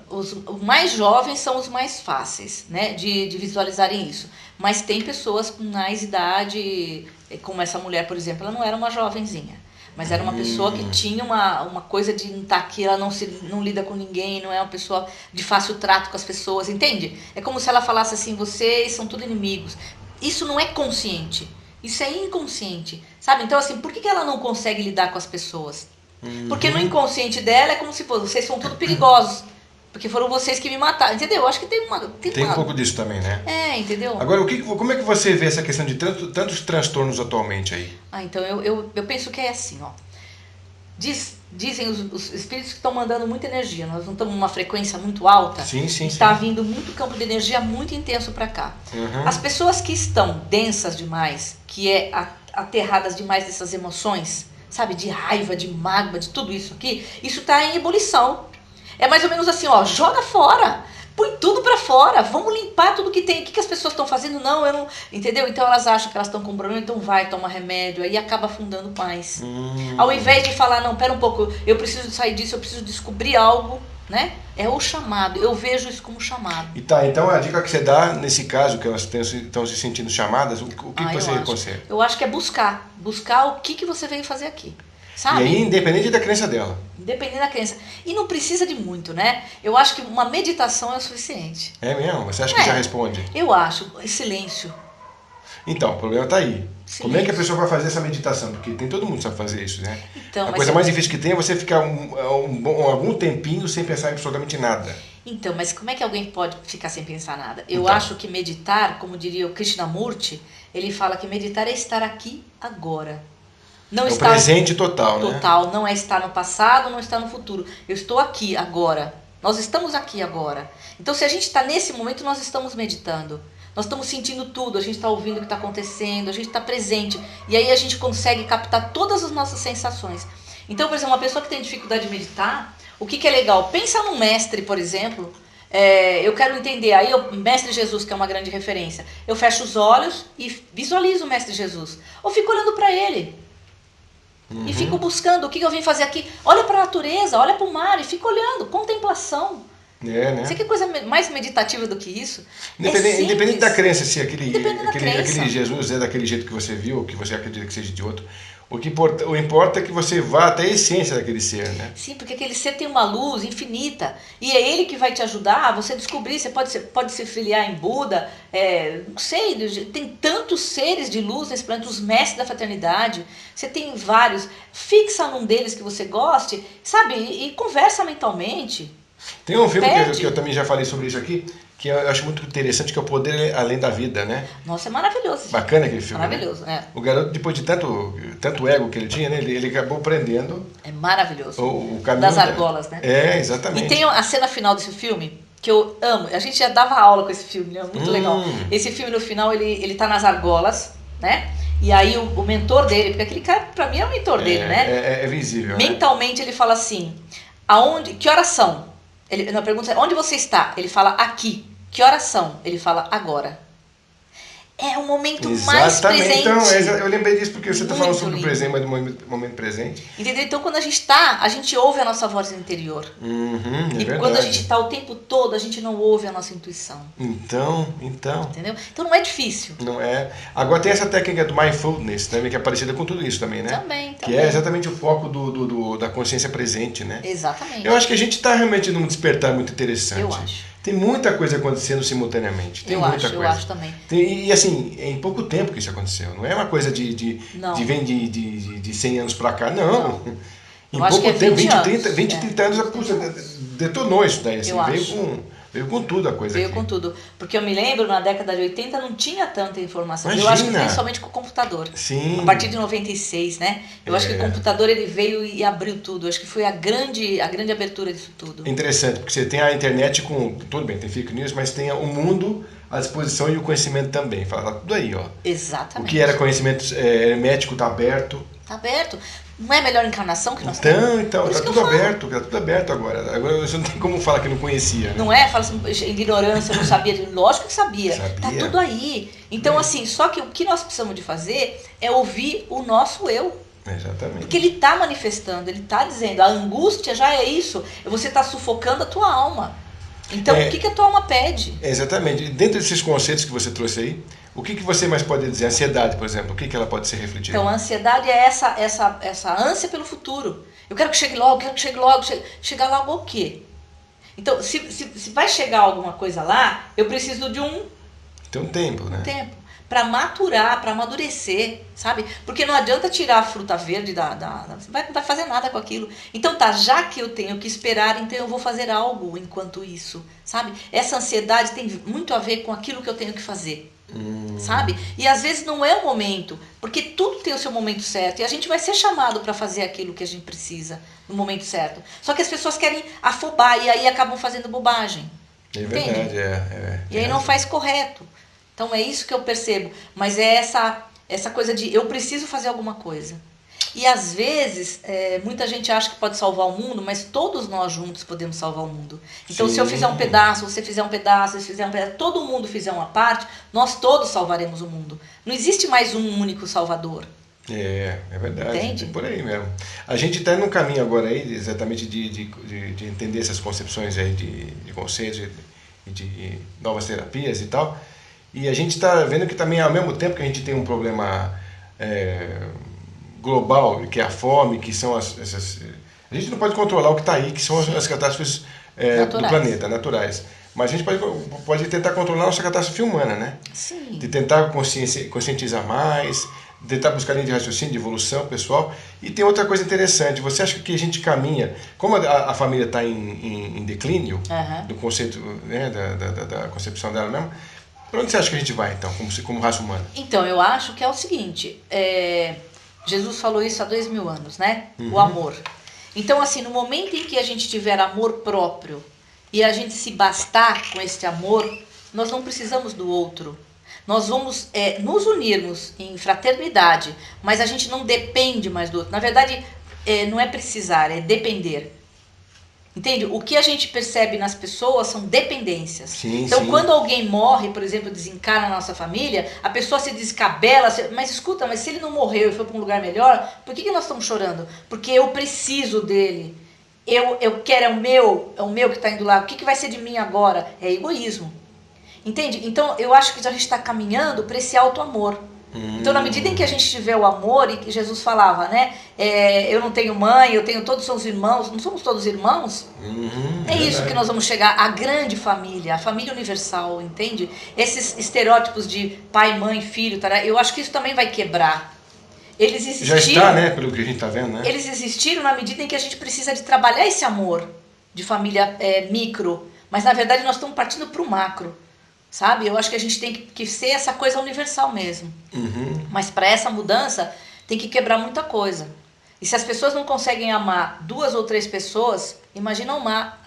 Os mais jovens são os mais fáceis, né, de visualizarem isso. Mas tem pessoas com mais idade, como essa mulher, por exemplo, ela não era uma jovenzinha. Mas era uma pessoa que tinha uma coisa de não estar aqui, ela não lida com ninguém, não é uma pessoa de fácil trato com as pessoas, entende? É como se ela falasse assim, vocês são tudo inimigos. Isso não é consciente, isso é inconsciente, sabe? Então assim, por que ela não consegue lidar com as pessoas? Porque no inconsciente dela é como se fosse, vocês são tudo perigosos. Porque foram vocês que me mataram, entendeu? Eu acho que tem um pouco disso também, né? Entendeu? Agora, como é que você vê essa questão de tantos transtornos atualmente aí? Então, eu penso que é assim, ó. Dizem os espíritos que estão mandando muita energia. Nós não estamos numa frequência muito alta. Sim. Está vindo muito campo de energia muito intenso para cá. As pessoas que estão densas demais, que aterradas demais dessas emoções, sabe? De raiva, de mágoa, de tudo isso aqui, isso está em ebulição. É mais ou menos assim, ó, joga fora, põe tudo pra fora, vamos limpar tudo que tem. O que as pessoas estão fazendo? Não, eu não... Entendeu? Então elas acham que elas estão com problema, então vai, toma remédio, aí acaba afundando mais. Ao invés de falar, não, pera um pouco, eu preciso sair disso, eu preciso descobrir algo, né? É o chamado, eu vejo isso como chamado. Então a dica que você dá, nesse caso, que elas estão se sentindo chamadas, o que você aconselha? Eu acho que é buscar o que você veio fazer aqui. Sabe? E aí, independente da crença dela. Independente da crença. E não precisa de muito, né? Eu acho que uma meditação é o suficiente. É mesmo? Você acha que já responde? Eu acho. Silêncio. Então, o problema está aí. Silêncio. Como é que a pessoa vai fazer essa meditação? Porque tem todo mundo sabe fazer isso, né? Então, a coisa mais difícil que tem é você ficar algum tempinho sem pensar em absolutamente nada. Então, mas como é que alguém pode ficar sem pensar nada? Eu acho que meditar, como diria o Krishnamurti, ele fala que meditar é estar aqui agora. Não é o presente total, né? Total, não é estar no passado, não estar no futuro. Eu estou aqui agora. Nós estamos aqui agora. Então, se a gente está nesse momento, nós estamos meditando. Nós estamos sentindo tudo, a gente está ouvindo o que está acontecendo, a gente está presente. E aí a gente consegue captar todas as nossas sensações. Então, por exemplo, uma pessoa que tem dificuldade de meditar, o que é legal? Pensa num mestre, por exemplo. Eu quero entender, aí o Mestre Jesus, que é uma grande referência. Eu fecho os olhos e visualizo o Mestre Jesus. Ou fico olhando para ele. E fico buscando o que eu vim fazer aqui. Olha para a natureza, olha para o mar e fico olhando. Contemplação. Né? Você quer coisa mais meditativa do que isso? Independente da crença, se aquele Jesus é daquele jeito que você viu, ou que você acredita que seja de outro. O importa é que você vá até a essência daquele ser, né? Sim, porque aquele ser tem uma luz infinita. E é ele que vai te ajudar a você descobrir. Você pode se filiar em Buda. Não sei, tem tantos seres de luz nesse planeta, os mestres da fraternidade. Você tem vários. Fixa num deles que você goste, sabe? E conversa mentalmente. Tem um filme que eu também já falei sobre isso aqui, que eu acho muito interessante, que é O Poder Além da Vida, né? Nossa, é maravilhoso. Bacana aquele filme, maravilhoso, né? O garoto, depois de tanto ego que ele tinha, né? Ele acabou prendendo... É maravilhoso. O caminho das argolas, né? Exatamente. E tem a cena final desse filme, que eu amo. A gente já dava aula com esse filme, né? Muito legal. Esse filme, no final, ele tá nas argolas, né? E aí o mentor dele, porque aquele cara, pra mim, é o mentor dele, né? É visível, mentalmente, né? Ele fala assim... que horas são? Na pergunta, onde você está? Ele fala aqui. Que horas são? Ele fala agora. É o momento mais presente. Então, eu lembrei disso porque você está falando sobre o presente, mas do momento presente. Entendeu? Então, quando a gente ouve a nossa voz interior. É e verdade. quando a gente está o tempo todo, a gente não ouve a nossa intuição. Então. Entendeu? Então, não é difícil. Não é. Agora, tem essa técnica do mindfulness, né, que é parecida com tudo isso também, né? Também. Que é exatamente o foco da consciência presente, né? Exatamente. Eu acho que a gente está realmente num despertar muito interessante. Eu acho. Tem muita coisa acontecendo simultaneamente. Tem muita coisa. Eu acho também. E assim, é em pouco tempo que isso aconteceu. Não é uma coisa de 100 anos para cá, não. Em pouco tempo, 20, 30 anos, detonou isso daí. Assim, veio com tudo a coisa. Veio com tudo. Porque eu me lembro, na década de 80 não tinha tanta informação. Imagina. Eu acho que principalmente com o computador. Sim. A partir de 96, né? Eu acho que o computador ele veio e abriu tudo. Eu acho que foi a grande abertura disso tudo. Interessante, porque você tem a internet com... Tudo bem, tem fake news, mas tem o mundo à disposição e o conhecimento também. Fala, tá tudo aí, ó. Exatamente. O que era conhecimento hermético está aberto. Está aberto. Não é a melhor encarnação que nós temos? Então, tá tudo aberto agora. Agora você não tem como falar que não conhecia. Né? Não é? Fala assim, ignorância, não sabia. Lógico que sabia. Tá tudo aí. Então, assim, só que o que nós precisamos de fazer é ouvir o nosso eu. Exatamente. Porque ele está manifestando, ele está dizendo, a angústia já é isso. Você está sufocando a tua alma. Então, o que a tua alma pede? Exatamente. Dentro desses conceitos que você trouxe aí, o que você mais pode dizer? A ansiedade, por exemplo, o que ela pode ser refletida? Então, a ansiedade é essa ânsia pelo futuro. Eu quero que chegue logo, Chegar logo o quê? Então, se vai chegar alguma coisa lá, eu preciso de Tem um tempo, né? Tempo. Para maturar, para amadurecer, sabe? Porque não adianta tirar a fruta verde não vai fazer nada com aquilo. Então já que eu tenho que esperar, então eu vou fazer algo enquanto isso, sabe? Essa ansiedade tem muito a ver com aquilo que eu tenho que fazer, sabe? E às vezes não é o momento, porque tudo tem o seu momento certo e a gente vai ser chamado para fazer aquilo que a gente precisa no momento certo. Só que as pessoas querem afobar e aí acabam fazendo bobagem. É verdade, E aí não faz correto. Então é isso que eu percebo, mas é essa coisa de eu preciso fazer alguma coisa. E às vezes, muita gente acha que pode salvar o mundo, mas todos nós juntos podemos salvar o mundo. Então se eu fizer um pedaço, você fizer um pedaço, você fizer um pedaço, todo mundo fizer uma parte, nós todos salvaremos o mundo. Não existe mais um único salvador. É verdade. Entende? É por aí mesmo. A gente está num caminho agora aí, exatamente de entender essas concepções aí de conceitos e de novas terapias e tal. E a gente está vendo que também, ao mesmo tempo que a gente tem um problema global, que é a fome, que são essas... A gente não pode controlar o que está aí, que são as catástrofes do planeta, naturais. Mas a gente pode tentar controlar a nossa catástrofe humana, né? Sim. De tentar conscientizar mais, de tentar buscar linha de raciocínio, de evolução pessoal. E tem outra coisa interessante, você acha que a gente caminha... Como a família está em declínio, do conceito, né, da concepção dela mesmo, para onde você acha que a gente vai, então, como raça humana? Então, eu acho que é o seguinte, Jesus falou isso há 2000 anos, né? O amor. Então, assim, no momento em que a gente tiver amor próprio e a gente se bastar com esse amor, nós não precisamos do outro. Nós vamos nos unirmos em fraternidade, mas a gente não depende mais do outro. Na verdade, não é precisar, é depender. Entende? O que a gente percebe nas pessoas são dependências. Sim, então, sim. Quando alguém morre, por exemplo, desencarna na nossa família, a pessoa se descabela, mas escuta, mas se ele não morreu e foi para um lugar melhor, por que nós estamos chorando? Porque eu preciso dele. Eu quero, é o meu que está indo lá. O que vai ser de mim agora? É egoísmo. Entende? Então, eu acho que a gente está caminhando para esse auto-amor. Então, na medida em que a gente tiver o amor, e que Jesus falava, né? Eu não tenho mãe, todos somos irmãos. Não somos todos irmãos? É isso que nós vamos chegar, a grande família, a família universal, entende? Esses estereótipos de pai, mãe, filho, eu acho que isso também vai quebrar. Eles existiram, já está, né? Pelo que a gente está vendo, né? Eles existiram na medida em que a gente precisa de trabalhar esse amor de família micro. Mas, na verdade, nós estamos partindo para o macro. Sabe? Eu acho que a gente tem que ser essa coisa universal mesmo. Mas para essa mudança tem que quebrar muita coisa. E se as pessoas não conseguem amar 2 ou 3 pessoas, imagina amar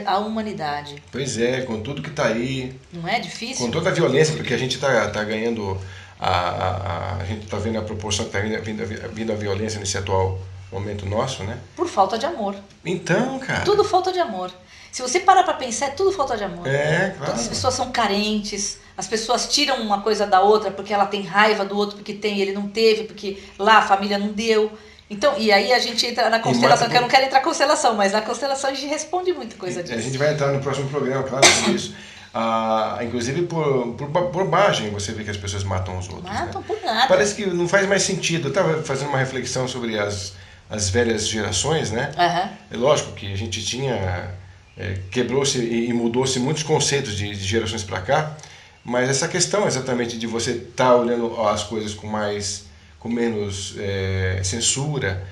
a humanidade. Pois é, com tudo que está aí. Não é difícil? Com toda a violência, porque a gente está ganhando, a gente está vendo a proporção que está vindo a violência nesse atual momento nosso, né? Por falta de amor. Então, cara... Tudo falta de amor. Se você parar pra pensar, é tudo falta de amor. Claro. Todas as pessoas são carentes, as pessoas tiram uma coisa da outra porque ela tem raiva do outro porque tem, ele não teve, porque lá a família não deu. Então, e aí a gente entra na constelação, que eu não quero entrar na constelação, mas na constelação a gente responde muita coisa disso. A gente vai entrar no próximo programa, claro, sobre isso. Inclusive por bobagem você vê que as pessoas matam os outros. Matam, né? por nada. Parece que não faz mais sentido. Eu estava fazendo uma reflexão sobre as velhas gerações, né? É lógico que a gente tinha... quebrou-se e mudou-se muitos conceitos de gerações para cá, mas essa questão exatamente de você estar olhando as coisas com menos censura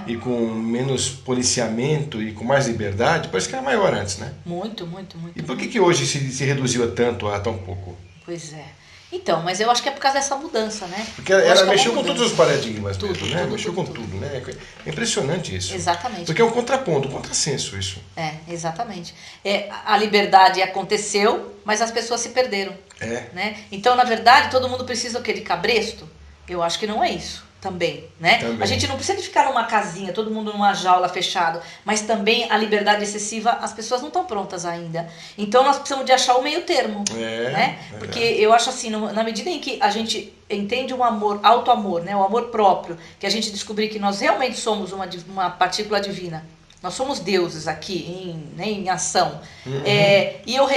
e com menos policiamento e com mais liberdade, parece que era maior antes, né? Muito, muito, muito. E por que hoje se reduziu tanto a tão pouco? Pois é. Então, mas eu acho que é por causa dessa mudança, né? Porque ela mexeu com todos os paradigmas tudo, mesmo, né? Mexeu com tudo, né? É impressionante isso. Exatamente. Porque é um contraponto, um contrassenso isso. Exatamente. A liberdade aconteceu, mas as pessoas se perderam. Né? Então, na verdade, todo mundo precisa o quê? De cabresto? Eu acho que não é isso. Também, né? A gente não precisa de ficar numa casinha, todo mundo numa jaula fechado, mas também a liberdade excessiva, as pessoas não estão prontas ainda. Então nós precisamos de achar o meio termo, né? Porque eu acho assim, na medida em que a gente entende um amor, auto-amor, né? O amor próprio, que a gente descobrir que nós realmente somos uma partícula divina, nós somos deuses aqui em ação, e eu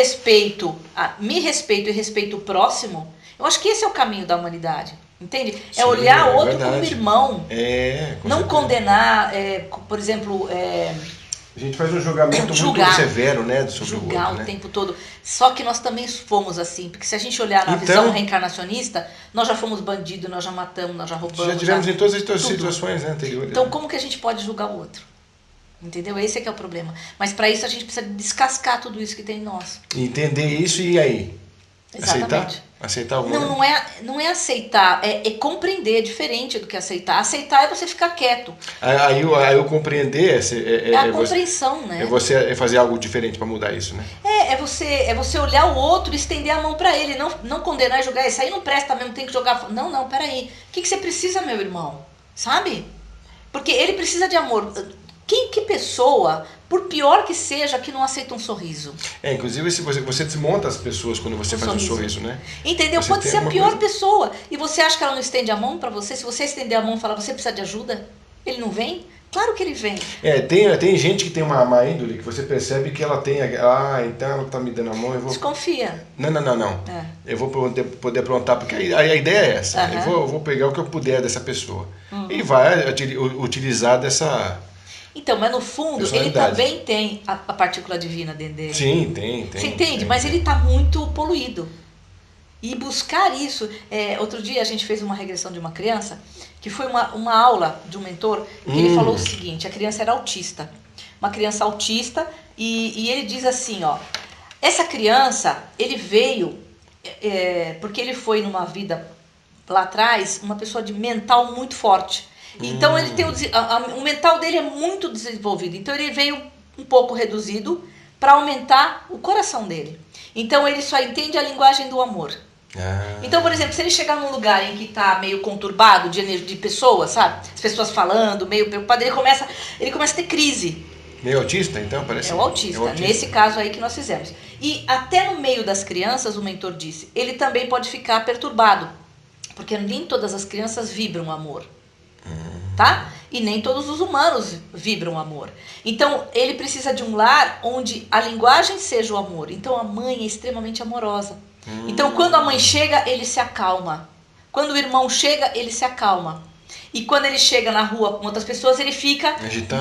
me respeito e respeito o próximo, eu acho que esse é o caminho da humanidade. Entende? Sim, olhar o outro como irmão. Não certeza. Condenar, por exemplo... a gente faz um julgamento muito severo, né? Sobre julgar o outro, o tempo todo. Só que nós também fomos assim. Porque se a gente olhar na visão reencarnacionista, nós já fomos bandidos, nós já matamos, nós já roubamos. Já tivemos em todas as situações, né, anteriores. Então como que a gente pode julgar o outro? Entendeu? Esse é que é o problema. Mas para isso a gente precisa descascar tudo isso que tem em nós. Entender isso e aí? Exatamente. Aceitar o mundo? Não é aceitar, é compreender, é diferente do que aceitar. Aceitar é você ficar quieto. Aí eu compreender a compreensão, né? É você fazer algo diferente para mudar isso, né? É você olhar o outro e estender a mão para ele, não condenar e julgar. Isso aí não presta mesmo, tem que jogar. Não, peraí. O que você precisa, meu irmão? Sabe? Porque ele precisa de amor. Que pessoa, por pior que seja, que não aceita um sorriso? Inclusive você desmonta as pessoas quando você faz um sorriso, né? Entendeu? Você pode ser a pior pessoa. E você acha que ela não estende a mão para você? Se você estender a mão e falar, você precisa de ajuda? Ele não vem? Claro que ele vem. Tem gente que tem uma má índole, que você percebe que ela tem... então ela tá me dando a mão, eu vou... Desconfia. Não. Eu vou poder aprontar, porque a ideia é essa. Eu vou pegar o que eu puder dessa pessoa. E vai utilizar dessa... Então, mas no fundo, ele também tem a partícula divina dentro dele. Sim, tem. Você entende? Mas ele está muito poluído. E buscar isso... outro dia a gente fez uma regressão de uma criança, que foi uma aula de um mentor, que ele falou o seguinte, a criança era autista. Uma criança autista, e ele diz assim, essa criança, ele veio, porque ele foi numa vida lá atrás, uma pessoa de mental muito forte. Então ele tem o mental dele é muito desenvolvido. Então ele veio um pouco reduzido para aumentar o coração dele. Então ele só entende a linguagem do amor. Então, por exemplo, se ele chegar num lugar em que está meio conturbado de pessoas, sabe? As pessoas falando, meio preocupado, ele começa a ter crise. Meio autista, então, parece? É o autista, nesse caso aí que nós fizemos. E até no meio das crianças, o mentor disse, ele também pode ficar perturbado. Porque nem todas as crianças vibram amor. Tá? E nem todos os humanos vibram amor. Então, ele precisa de um lar onde a linguagem seja o amor. Então, a mãe é extremamente amorosa. Então, quando a mãe chega, ele se acalma. Quando o irmão chega, ele se acalma. E quando ele chega na rua com outras pessoas, ele fica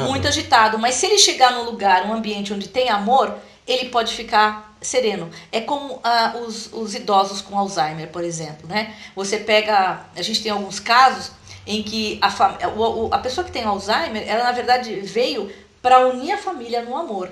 muito agitado. Mas se ele chegar num lugar, um ambiente onde tem amor, ele pode ficar sereno. É como os idosos com Alzheimer, por exemplo, né? Você pega... A gente tem alguns casos em que a pessoa que tem Alzheimer, ela na verdade veio para unir a família no amor.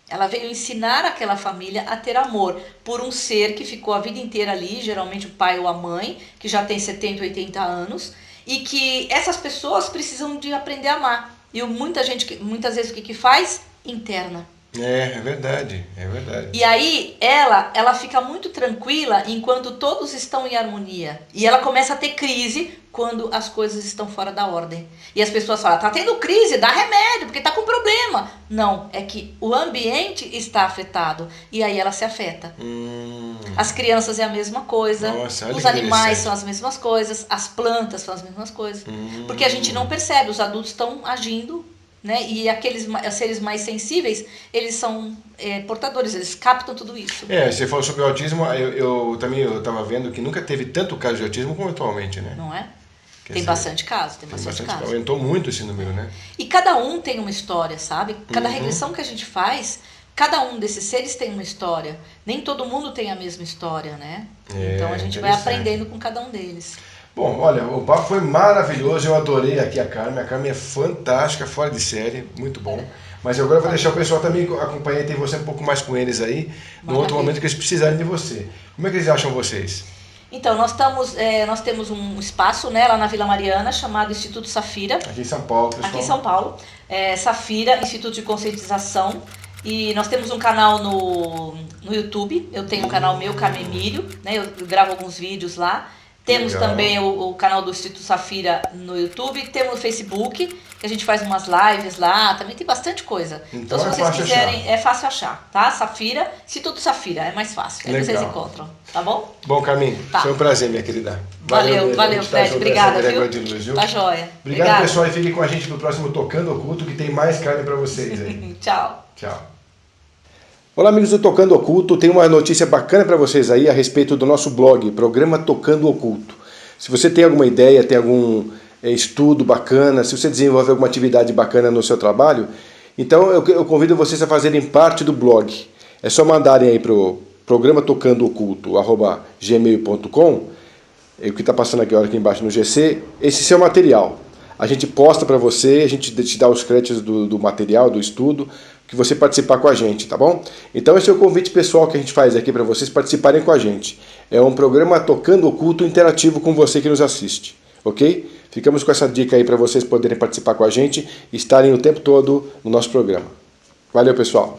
Ela veio ensinar aquela família a ter amor por um ser que ficou a vida inteira ali, geralmente o pai ou a mãe, que já tem 70, 80 anos, e que essas pessoas precisam de aprender a amar. E muitas vezes o que faz? Interna. É verdade, é verdade. E aí ela fica muito tranquila enquanto todos estão em harmonia. E ela começa a ter crise quando as coisas estão fora da ordem. E as pessoas falam, tá tendo crise, dá remédio, porque tá com problema. Não, é que o ambiente está afetado. E aí ela se afeta. As crianças é a mesma coisa. Nossa, os animais são as mesmas coisas. As plantas são as mesmas coisas. Porque a gente não percebe, os adultos estão agindo, né? E aqueles seres mais sensíveis, eles são portadores, eles captam tudo isso. Você falou sobre o autismo, eu também estava vendo que nunca teve tanto caso de autismo como atualmente, né? Não é? Tem bastante caso, tem bastante caso. Aumentou muito esse número, né? E cada um tem uma história, sabe? Cada regressão que a gente faz, cada um desses seres tem uma história. Nem todo mundo tem a mesma história, né? Então a gente vai aprendendo com cada um deles. Bom, olha, o papo foi maravilhoso, eu adorei aqui a Carmen é fantástica, fora de série, muito bom. Mas agora eu vou deixar o pessoal também acompanhar e ter você um pouco mais com eles aí, no outro momento que eles precisarem de você. Como é que eles acham vocês? Então, nós temos um espaço, né, lá na Vila Mariana, chamado Instituto Safira. Aqui em São Paulo, pessoal. Aqui em São Paulo. Safira, Instituto de Conscientização. E nós temos um canal no YouTube. Eu tenho um canal meu, Carmen Emílio, né, eu gravo alguns vídeos lá. Temos também o canal do Instituto Safira no YouTube, temos o Facebook, que a gente faz umas lives lá, também tem bastante coisa. Então se vocês quiserem, é fácil achar, tá? Safira, Instituto Safira, é mais fácil, aí vocês encontram, tá bom? Bom, Carmen, foi um prazer, minha querida. Valeu, Fred, obrigada, viu? Tá joia. Obrigado, pessoal, e fiquem com a gente no próximo Tocando Oculto, que tem mais Carmen pra vocês aí. Tchau. Olá, amigos do Tocando Oculto, tem uma notícia bacana para vocês aí a respeito do nosso blog, programa Tocando Oculto. Se você tem alguma ideia, tem algum estudo bacana, se você desenvolve alguma atividade bacana no seu trabalho, então eu convido vocês a fazerem parte do blog. É só mandarem aí para o programa tocandooculto@gmail.com, o que está passando aqui embaixo no GC, esse seu material. A gente posta para você, a gente te dá os créditos do material, do estudo, que você participar com a gente, tá bom? Então esse é o convite pessoal que a gente faz aqui para vocês participarem com a gente. É um programa Tocando Oculto interativo com você que nos assiste, ok? Ficamos com essa dica aí para vocês poderem participar com a gente e estarem o tempo todo no nosso programa. Valeu, pessoal!